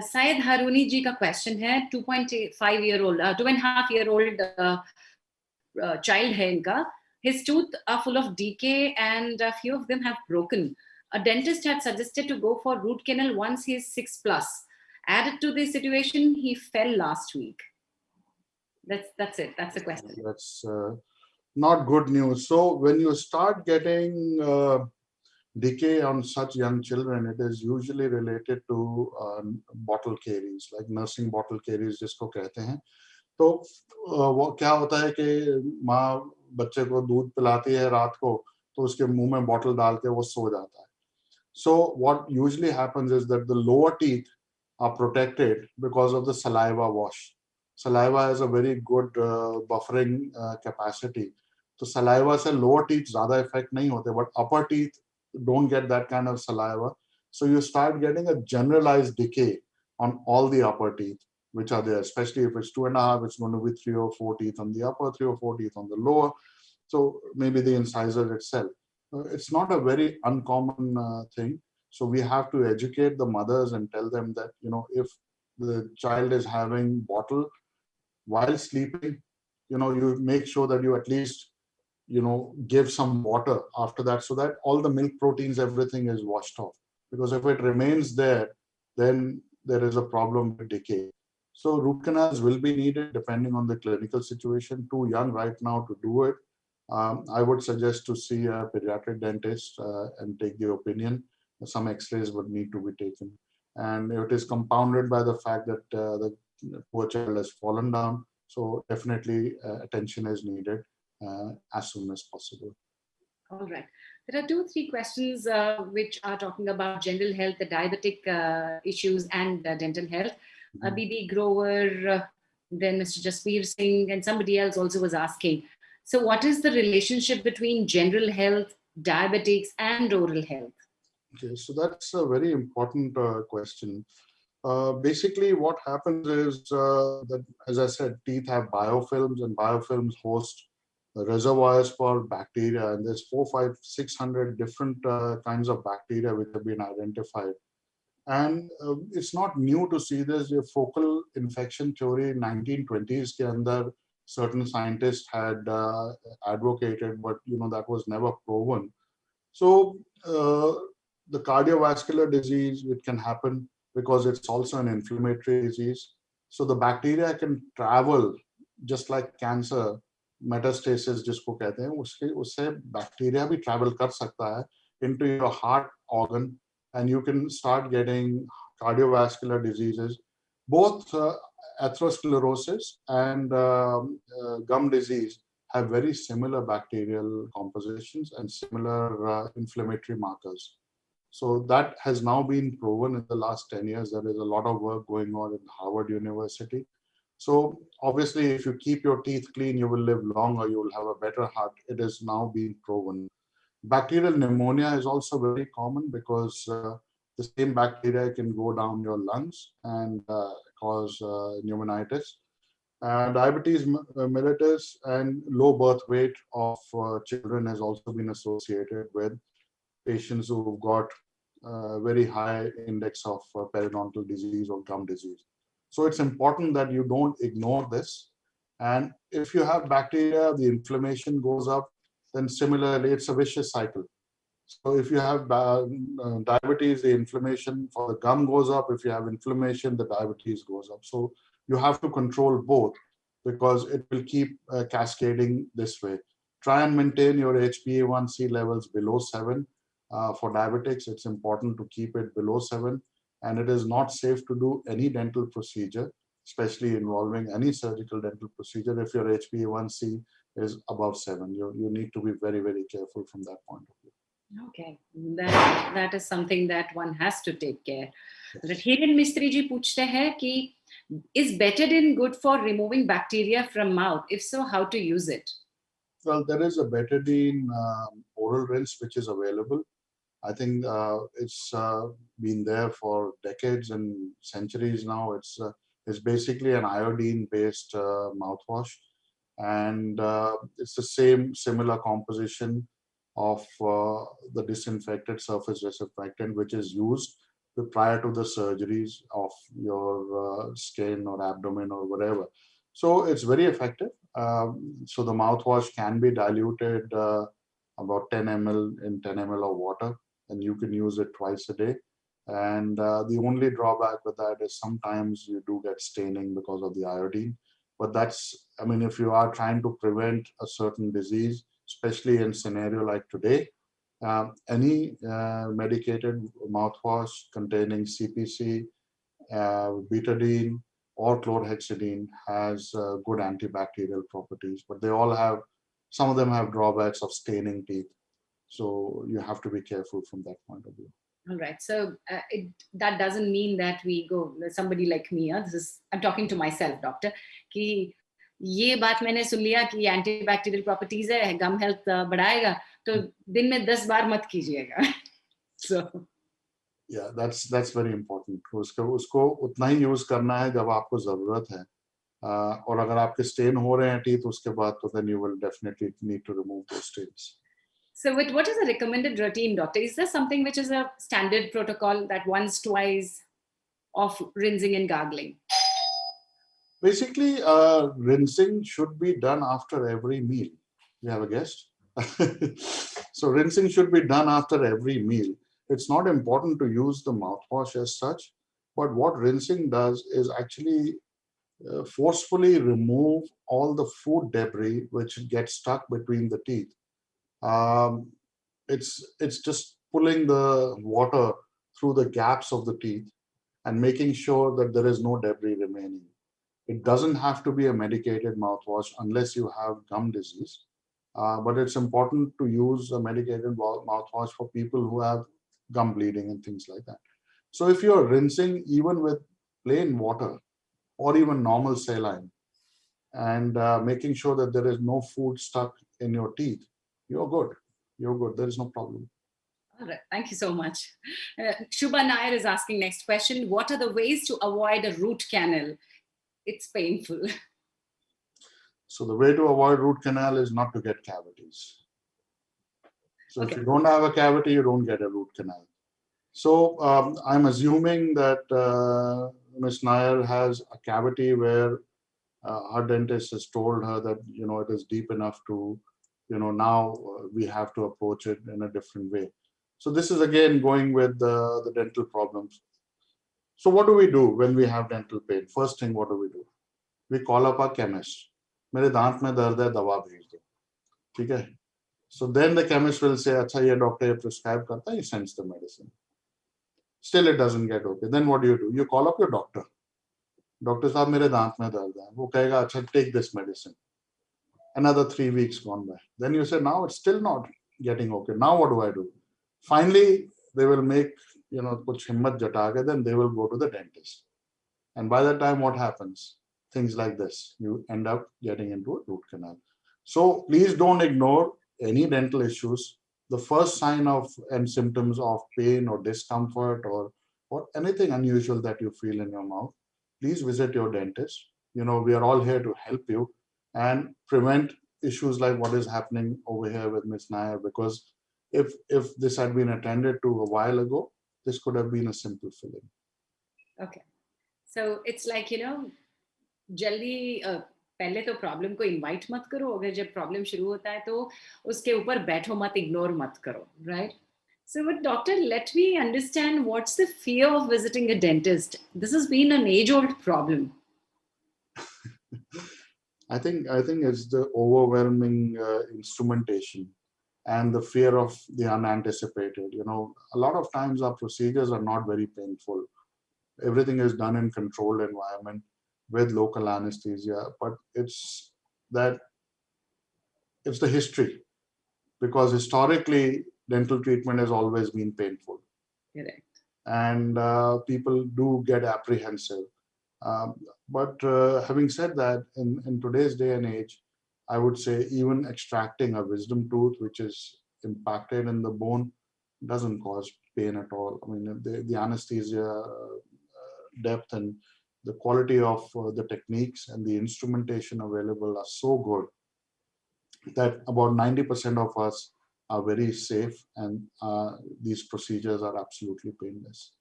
S6: Syed Haruni ji का question है. 2.5-year-old child है इनका. His teeth are full of decay and a few of them have broken. A dentist had suggested to go for root canal once he is 6+. Added to this situation, he fell last week. That's it. That's the question.
S5: That's not good news. So when you start getting decay on such young children, it is usually related to bottle caries, like nursing bottle caries जिसको कहते हैं. तो वो क्या होता है कि माँ बच्चे को दूध पिलाती है रात को, तो उसके मुंह में बॉटल डाल के वो सो जाता है. So what usually happens is that the lower teeth are protected because of the saliva wash. Saliva has a very good buffering capacity. So saliva से lower teeth ज़्यादा effect नहीं होते, but upper teeth don't get that kind of saliva. So you start getting a generalized decay on all the upper teeth which are there, especially if it's 2.5, it's going to be 3 or 4 teeth on the upper, 3 or 4 teeth on the lower. So maybe the incisor itself. It's not a very uncommon thing. So we have to educate the mothers and tell them that, if the child is having bottle while sleeping, you make sure that you at least, give some water after that, so that all the milk proteins, everything is washed off. Because if it remains there, then there is a problem with decay. So root canals will be needed depending on the clinical situation. Too young right now to do it. I would suggest to see a pediatric dentist and take the opinion. Some x-rays would need to be taken. And it is compounded by the fact that the poor child has fallen down. So definitely attention is needed as soon as possible.
S6: All right. There are 2-3 questions which are talking about general health, the diabetic issues and dental health. BB Grover, then Mr. Jasveer Singh, and somebody else also was asking. So what is the relationship between general health, diabetics, and oral health?
S5: Okay, so that's a very important question. Basically, what happens is that, as I said, teeth have biofilms, and biofilms host reservoirs for bacteria, and there's 400, 500, 600 different kinds of bacteria which have been identified. And it's not new to see this. The focal infection theory 1920s के अंदर certain scientists had advocated, but that was never proven. So the cardiovascular disease, it can happen because it's also an inflammatory disease. So the bacteria can travel just like cancer, metastasis जिसको कहते हैं, उससे bacteria भी travel कर सकता है into your heart organ, and you can start getting cardiovascular diseases. Both atherosclerosis and gum disease have very similar bacterial compositions and similar inflammatory markers. So that has now been proven in the last 10 years. There is a lot of work going on in Harvard University. So obviously, if you keep your teeth clean, you will live longer, you will have a better heart. It is now being proven. Bacterial pneumonia is also very common because the same bacteria can go down your lungs and cause pneumonitis. Diabetes mellitus and low birth weight of children has also been associated with patients who've got very high index of periodontal disease or gum disease. So it's important that you don't ignore this. And if you have bacteria, the inflammation goes up, then similarly, it's a vicious cycle. So if you have diabetes, the inflammation for the gum goes up. If you have inflammation, the diabetes goes up. So you have to control both because it will keep cascading this way. Try and maintain your HbA1c levels below 7. For diabetics, it's important to keep it below 7. And it is not safe to do any dental procedure, especially involving any surgical dental procedure, if your HbA1c is above 7. You need to be very, very careful from that point of view.
S6: Okay, that is something that one has to take care. Hiren Mistry ji पूछते हैं कि is betadine good for removing bacteria from mouth? If so, how to use it?
S5: Well, there is a betadine oral rinse which is available. I think it's been there for decades and centuries now. It's basically an iodine-based mouthwash, and it's the similar composition of the disinfected surface disinfectant which is used prior to the surgeries of your skin or abdomen or whatever. So it's very effective. So the mouthwash can be diluted about 10 ml in 10 ml of water, and you can use it twice a day. And the only drawback with that is sometimes you do get staining because of the iodine. But that's, I mean, if you are trying to prevent a certain disease, especially in scenario like today, any medicated mouthwash containing CPC, betadine, or chlorhexidine has good antibacterial properties, but they all have, some of them have drawbacks of staining teeth. So you have to be careful from that point of view.
S6: All right. So that doesn't mean that we go, somebody like me, I'm talking to myself, doctor, कि ये बात मैंने सुन लिया कि antibacterial properties है, गम health बढ़ाएगा, तो दिन में 10 बार मत कीजिएगा. So
S5: yeah, that's very important. उसको उतना ही यूज करना है जब आपको जरूरत है, और अगर आपके स्टेन हो रहे हैं टीथ उसके बाद, तो then you will definitely need to remove those stains.
S6: So what is a recommended routine, doctor? Is there something which is a standard protocol that once, twice of rinsing and gargling?
S5: Basically, rinsing should be done after every meal. We have a guest. So rinsing should be done after every meal. It's not important to use the mouthwash as such, but what rinsing does is actually forcefully remove all the food debris which gets stuck between the teeth. It's just pulling the water through the gaps of the teeth and making sure that there is no debris remaining. It doesn't have to be a medicated mouthwash unless you have gum disease, but it's important to use a medicated mouthwash for people who have gum bleeding and things like that. So if you're rinsing even with plain water or even normal saline and making sure that there is no food stuck in your teeth, you're good. You're good. There is no problem.
S6: All right. Thank you so much. Shubha Nair is asking next question. What are the ways to avoid a root canal? It's painful.
S5: So the way to avoid root canal is not to get cavities. So
S6: Okay.
S5: If you don't have a cavity, you don't get a root canal. So I'm assuming that Ms. Nair has a cavity where her dentist has told her that, it is deep enough to, now we have to approach it in a different way. So this is again going with the dental problems. So what do we do when we have dental pain? First thing, what do? We call up our chemist. मेरे दांत में दर्द है, दवा भेज दो. ठीक है? So then the chemist will say, अच्छा ये डॉक्टर ये prescribe करता है, he sends the medicine. Still it doesn't get okay. Then what do? You call up your doctor. Doctor साहब मेरे दांत में दर्द है. वो कहेगा, अच्छा take this medicine. Another 3 weeks gone by. Then you say, now it's still not getting okay. Now what do? Finally, they will make, kuch himmat jata ke, then they will go to the dentist. And by that time, what happens? Things like this. You end up getting into a root canal. So please don't ignore any dental issues. The first sign of and symptoms of pain or discomfort or anything unusual that you feel in your mouth, please visit your dentist. We are all here to help you and prevent issues like what is happening over here with Ms. Nair, because if this had been attended to a while ago, this could have been a simple filling.
S6: Okay. So it's like, जल्दी पहले तो problem को invite मत करो, अगर जब problem शुरू होता है तो उसके ऊपर बैठो मत, इग्नोर मत करो, right? So, but doctor, let me understand what's the fear of visiting a dentist. This has been an age-old problem.
S5: I think it's the overwhelming instrumentation and the fear of the unanticipated. A lot of times our procedures are not very painful. Everything is done in controlled environment with local anesthesia, but it's the history, because historically dental treatment has always been painful.
S6: Correct.
S5: And people do get apprehensive. But having said that, in today's day and age, I would say even extracting a wisdom tooth, which is impacted in the bone, doesn't cause pain at all. I mean, the anesthesia depth and the quality of the techniques and the instrumentation available are so good that about 90% of us are very safe, and these procedures are absolutely painless.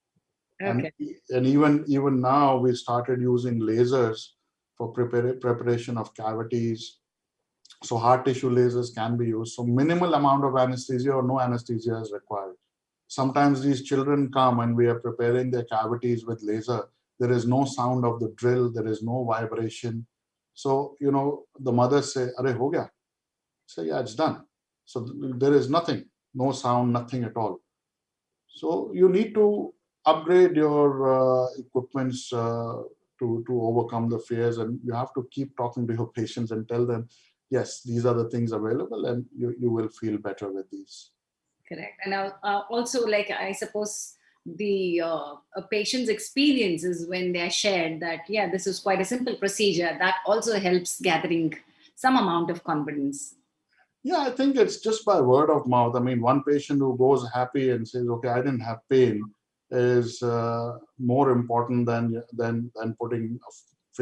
S6: Okay.
S5: And even now we started using lasers for preparation of cavities. So hard tissue lasers can be used. So minimal amount of anesthesia or no anesthesia is required. Sometimes these children come and we are preparing their cavities with laser. There is no sound of the drill. There is no vibration. So, the mothers say, "Arey, ho gaya?" Say, "Yeah, it's done." So there is nothing, no sound, nothing at all. So you need to upgrade your equipments to overcome the fears, and you have to keep talking to your patients and tell them, yes, these are the things available, and you will feel better with these.
S6: Correct. And also, like, I suppose the patient's experiences when they are shared that, yeah, this is quite a simple procedure, that also helps gathering some amount of confidence.
S5: Yeah, I think it's just by word of mouth. I mean, one patient who goes happy and says, okay, I didn't have pain, is more important than putting a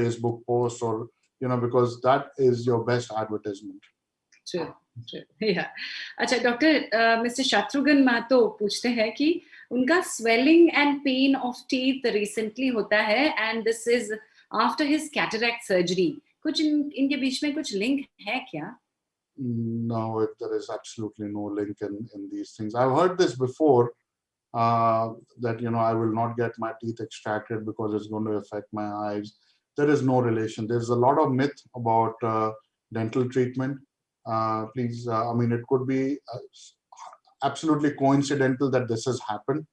S5: Facebook post, or, because that is your best advertisement.
S6: True. Yeah. अच्छा doctor mister Shatrughan Mahato पूछते हैं कि उनका swelling and pain of teeth recently होता है, and this is after his cataract surgery. कुछ इनके बीच में कुछ link है क्या?
S5: No, there is absolutely no link in these things. I've heard this before, that I will not get my teeth extracted because it's going to affect my eyes. There is no relation. There's a lot of myth about dental treatment. Please, I mean, it could be absolutely coincidental that this has happened.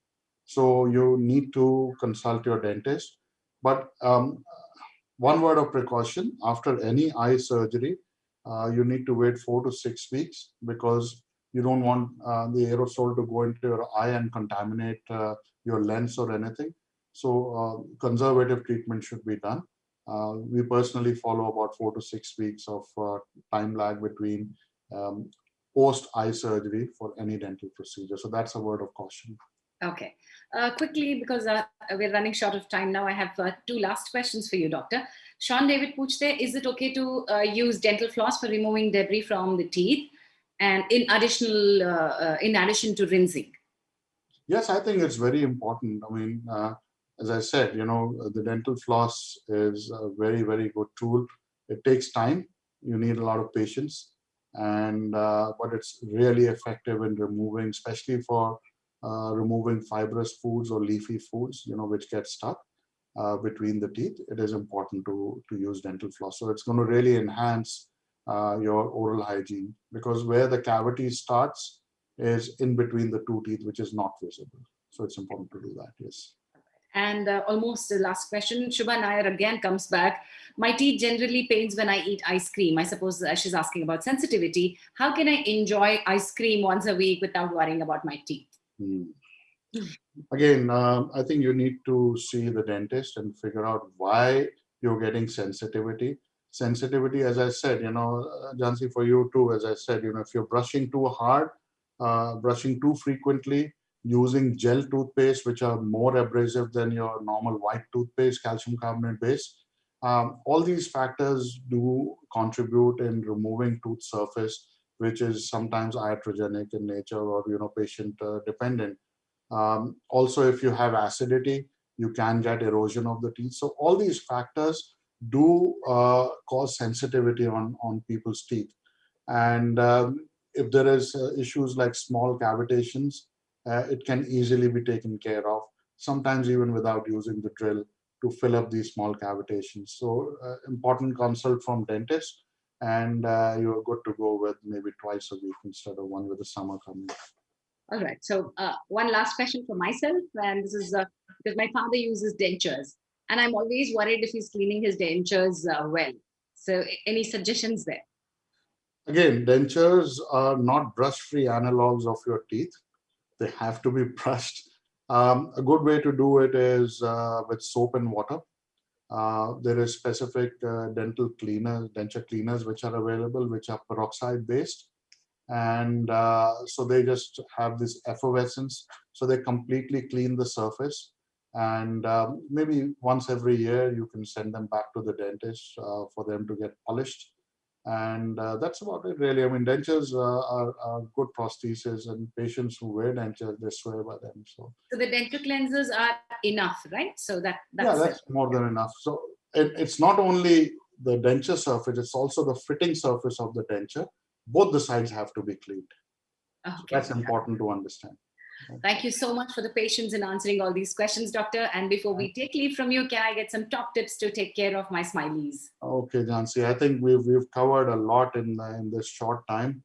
S5: So you need to consult your dentist. But one word of precaution: after any eye surgery, you need to wait 4 to 6 weeks, because you don't want the aerosol to go into your eye and contaminate your lens or anything. So conservative treatment should be done. We personally follow about 4 to 6 weeks of time lag between post-eye surgery for any dental procedure. So that's a word of caution.
S6: Okay. Quickly, because we're running short of time now, I have 2 last questions for you, doctor. Sean David पूछते, is it okay to use dental floss for removing debris from the teeth, and in addition to rinsing?
S5: Yes, I think it's very important. I mean, as I said, the dental floss is a very, very good tool. It takes time. You need a lot of patience, and but it's really effective in removing, especially for removing fibrous foods or leafy foods, which get stuck between the teeth. It is important to use dental floss. So it's going to really enhance your oral hygiene, because where the cavity starts is in between the two teeth, which is not visible. So it's important to do that. Yes.
S6: And almost the last question, Shubha Nair again comes back. My teeth generally pains when I eat ice cream. I suppose she's asking about sensitivity. How can I enjoy ice cream once a week without worrying about my teeth?
S5: Again, I think you need to see the dentist and figure out why you're getting sensitivity. Sensitivity, as I said, Jhansi, for you too, as I said, if you're brushing too hard, brushing too frequently, using gel toothpaste, which are more abrasive than your normal white toothpaste, calcium carbonate base, all these factors do contribute in removing tooth surface, which is sometimes iatrogenic in nature or patient dependent. Also, if you have acidity, you can get erosion of the teeth. So all these factors do cause sensitivity on people's teeth. And if there is issues like small cavitations, it can easily be taken care of, sometimes even without using the drill to fill up these small cavitations. So important consult from dentist, and you're good to go with maybe twice a week instead of one with the summer coming.
S6: All right. So one last question for myself, and this is because my father uses dentures, and I'm always worried if he's cleaning his dentures well. So any suggestions there?
S5: Again, dentures are not brush-free analogs of your teeth. They have to be brushed. A good way to do it is with soap and water. There is specific denture cleaners, which are available, which are peroxide based. And so they just have this effervescence. So they completely clean the surface. And maybe once every year, you can send them back to the dentist for them to get polished. And that's about it, really. I mean, dentures are good prostheses, and patients who wear dentures, they swear by them. So
S6: the denture cleansers are enough, right? So
S5: that's more than enough. So it's not only the denture surface, it's also the fitting surface of the denture. Both the sides have to be cleaned.
S6: Okay.
S5: So that's important to understand.
S6: Thank you so much for the patience in answering all these questions, doctor. And before we take leave from you, can I get some top tips to take care of my smileys?
S5: Okay, Jhansi, I think we've covered a lot in this short time.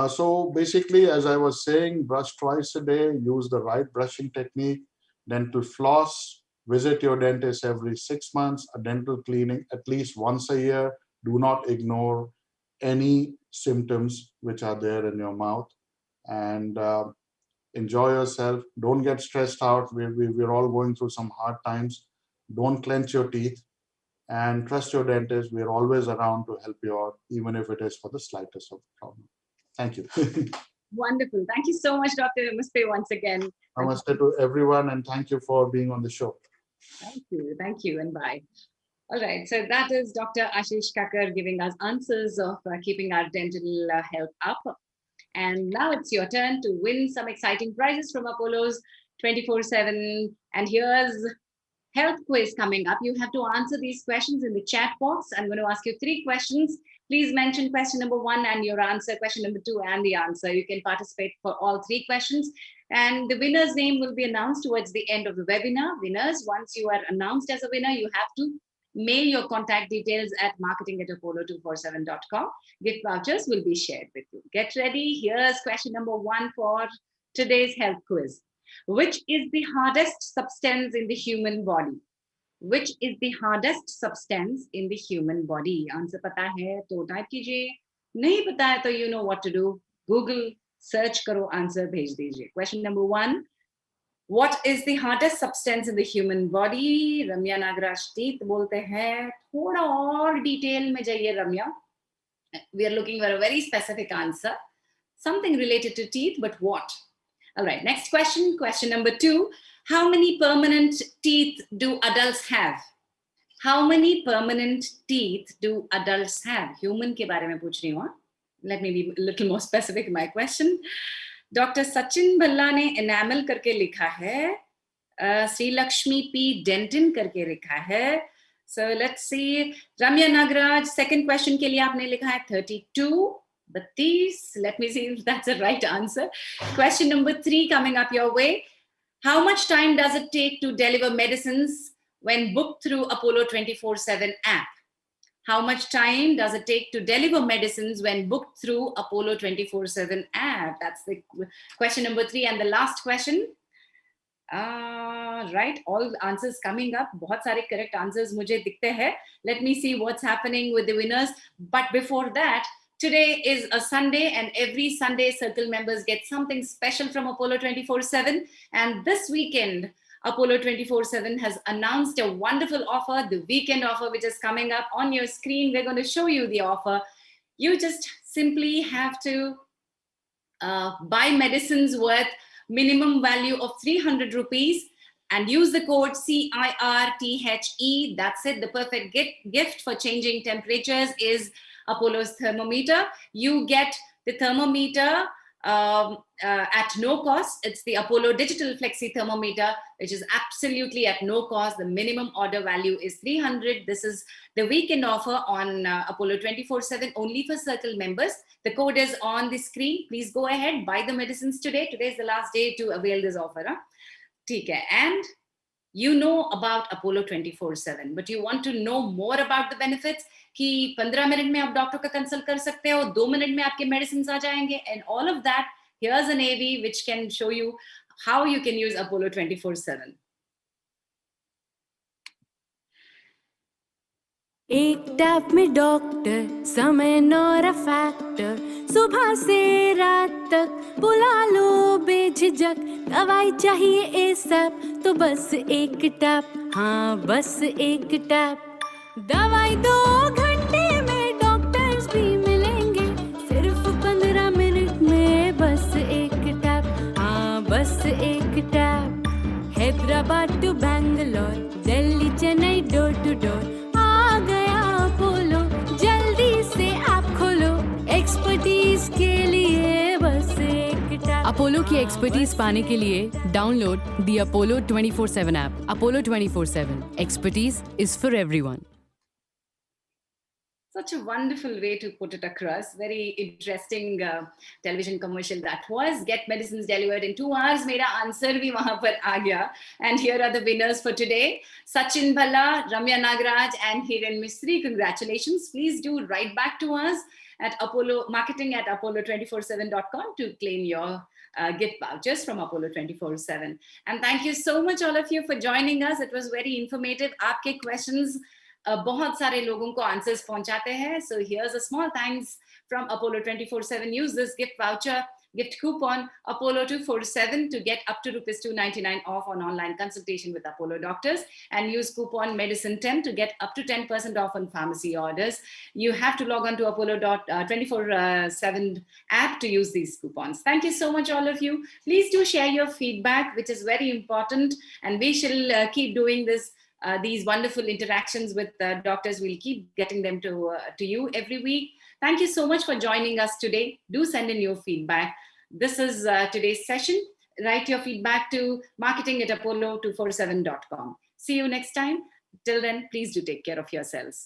S5: So basically, as I was saying, brush twice a day, use the right brushing technique, dental floss, visit your dentist every 6 months, a dental cleaning at least once a year. Do not ignore any symptoms which are there in your mouth, and enjoy yourself. Don't get stressed out. We're all going through some hard times. Don't clench your teeth, and trust your dentist. We're always around to help you out, even if it is for the slightest of the problem. Thank you.
S6: Wonderful. Thank you so much, Dr. Namaste, once again.
S5: Namaste to everyone, and thank you for being on the show.
S6: Thank you, and bye. All right, so that is Dr. Ashish Kakar giving us answers of keeping our dental health up. And now it's your turn to win some exciting prizes from Apollo's 24/7. And here's health quiz coming up. You have to answer these questions in the chat box. I'm going to ask you 3 questions. Please mention question number 1 and your answer, question number 2 and the answer. You can participate for all 3 questions. And the winner's name will be announced towards the end of the webinar. Winners, once you are announced as a winner, you have to mail your contact details at marketing@apollo247.com. Gift vouchers will be shared with you. Get ready. Here's question number 1 for today's health quiz. Which is the hardest substance in the human body? Which is the hardest substance in the human body? Answer pata hai to type kijiye. Nahi pata hai to you know what to do. Google, search karo, answer bhej dijiye. Question number 1. What is the hardest substance in the human body? Ramya Nagraj teeth bolte hain. Thoda aur detail mein jaiye, Ramya. We are looking for a very specific answer. Something related to teeth, but what? All right, next question. Question number 2. How many permanent teeth do adults have? How many permanent teeth do adults have? Human ke baare mein pooch rahi hu. Let me be a little more specific in my question. Dr. Sachin Bhalla ने enamel करके लिखा है. Sri Lakshmi P. Denton करके लिखा है. So let's see. Ramya Nagraj, second question के लिए आपने लिखा है 32. But these, let me see if that's the right answer. Question number 3 coming up your way. How much time does it take to deliver medicines when booked through Apollo 24/7 app? How much time does it take to deliver medicines when booked through Apollo 24/7 app? That's the question number 3. And the last question. Right, all answers coming up. बहुत सारे correct answers मुझे दिखते हैं. Let me see what's happening with the winners. But before that, today is a Sunday, and every Sunday Circle members get something special from Apollo 24/7. And this weekend, Apollo 24/7 has announced a wonderful offer, the weekend offer, which is coming up on your screen. We're going to show you the offer. You just simply have to buy medicines worth minimum value of 300 rupees and use the code CIRTHE. That's it. The perfect gift for changing temperatures is Apollo's thermometer. You get the thermometer at no cost. It's the Apollo Digital Flexi Thermometer, which is absolutely at no cost. The minimum order value is 300. This is the weekend offer on Apollo 24/7 only for Circle members. The code is on the screen. Please go ahead, buy the medicines today. Today is the last day to avail this offer. Okay. And you know about Apollo 24/7, but you want to know more about the benefits कि 15 minute में आप doctor का consult कर सकते हो, 2 minute में आपके medicine आ जाएंगे, and all of that, here's an AV which can show you how you can use Apollo 24/7.
S2: एक टैप में डॉक्टर, समय नॉर फैक्टर, सुबह से रात तक बुला लो बेझिझक, दवाई चाहिए ए सब तो बस एक टैप, हाँ बस एक टैप, दवाई 2 घंटे में डॉक्टर्स भी मिलेंगे, सिर्फ 15 मिनट में बस एक टैप, हाँ बस एक tap, Hyderabad to Bangalore, Delhi Chennai door to door, आ गया अपोलो, जल्दी से आप खोलो, एक्सपर्टीज के लिए बस एक टैप।
S3: अपोलो की एक्सपर्टीज पाने के लिए download the Apollo 24/7 app. Apollo 24/7 expertise is for everyone.
S6: Such a wonderful way to put it across. Very interesting television commercial that was. Get medicines delivered in 2 hours. मेरा answer भी वहाँ पर आ गया. And here are the winners for today. Sachin Bhalla, Ramya Nagraj, and Hiren Mistry. Congratulations. Please do write back to us at Apollo marketing at apollo247.com to claim your gift vouchers from Apollo 24/7. And thank you so much, all of you, for joining us. It was very informative. आपके questions बहुत सारे लोगों को answers पहुंचाते हैं. So here's a small thanks from Apollo 24/7. Use this gift voucher, gift coupon Apollo 247 to get up to rupees 299 off on online consultation with Apollo doctors, and use coupon medicine10 to get up to 10% off on pharmacy orders. You have to log on to Apollo.24/7 app to use these coupons. Thank you so much, all of you. Please do share your feedback, which is very important, and we shall keep doing this. These wonderful interactions with doctors, we'll keep getting them to you every week. Thank you so much for joining us today. Do send in your feedback. This is today's session. Write your feedback to marketing@apollo247.com. See you next time. Till then, please do take care of yourselves.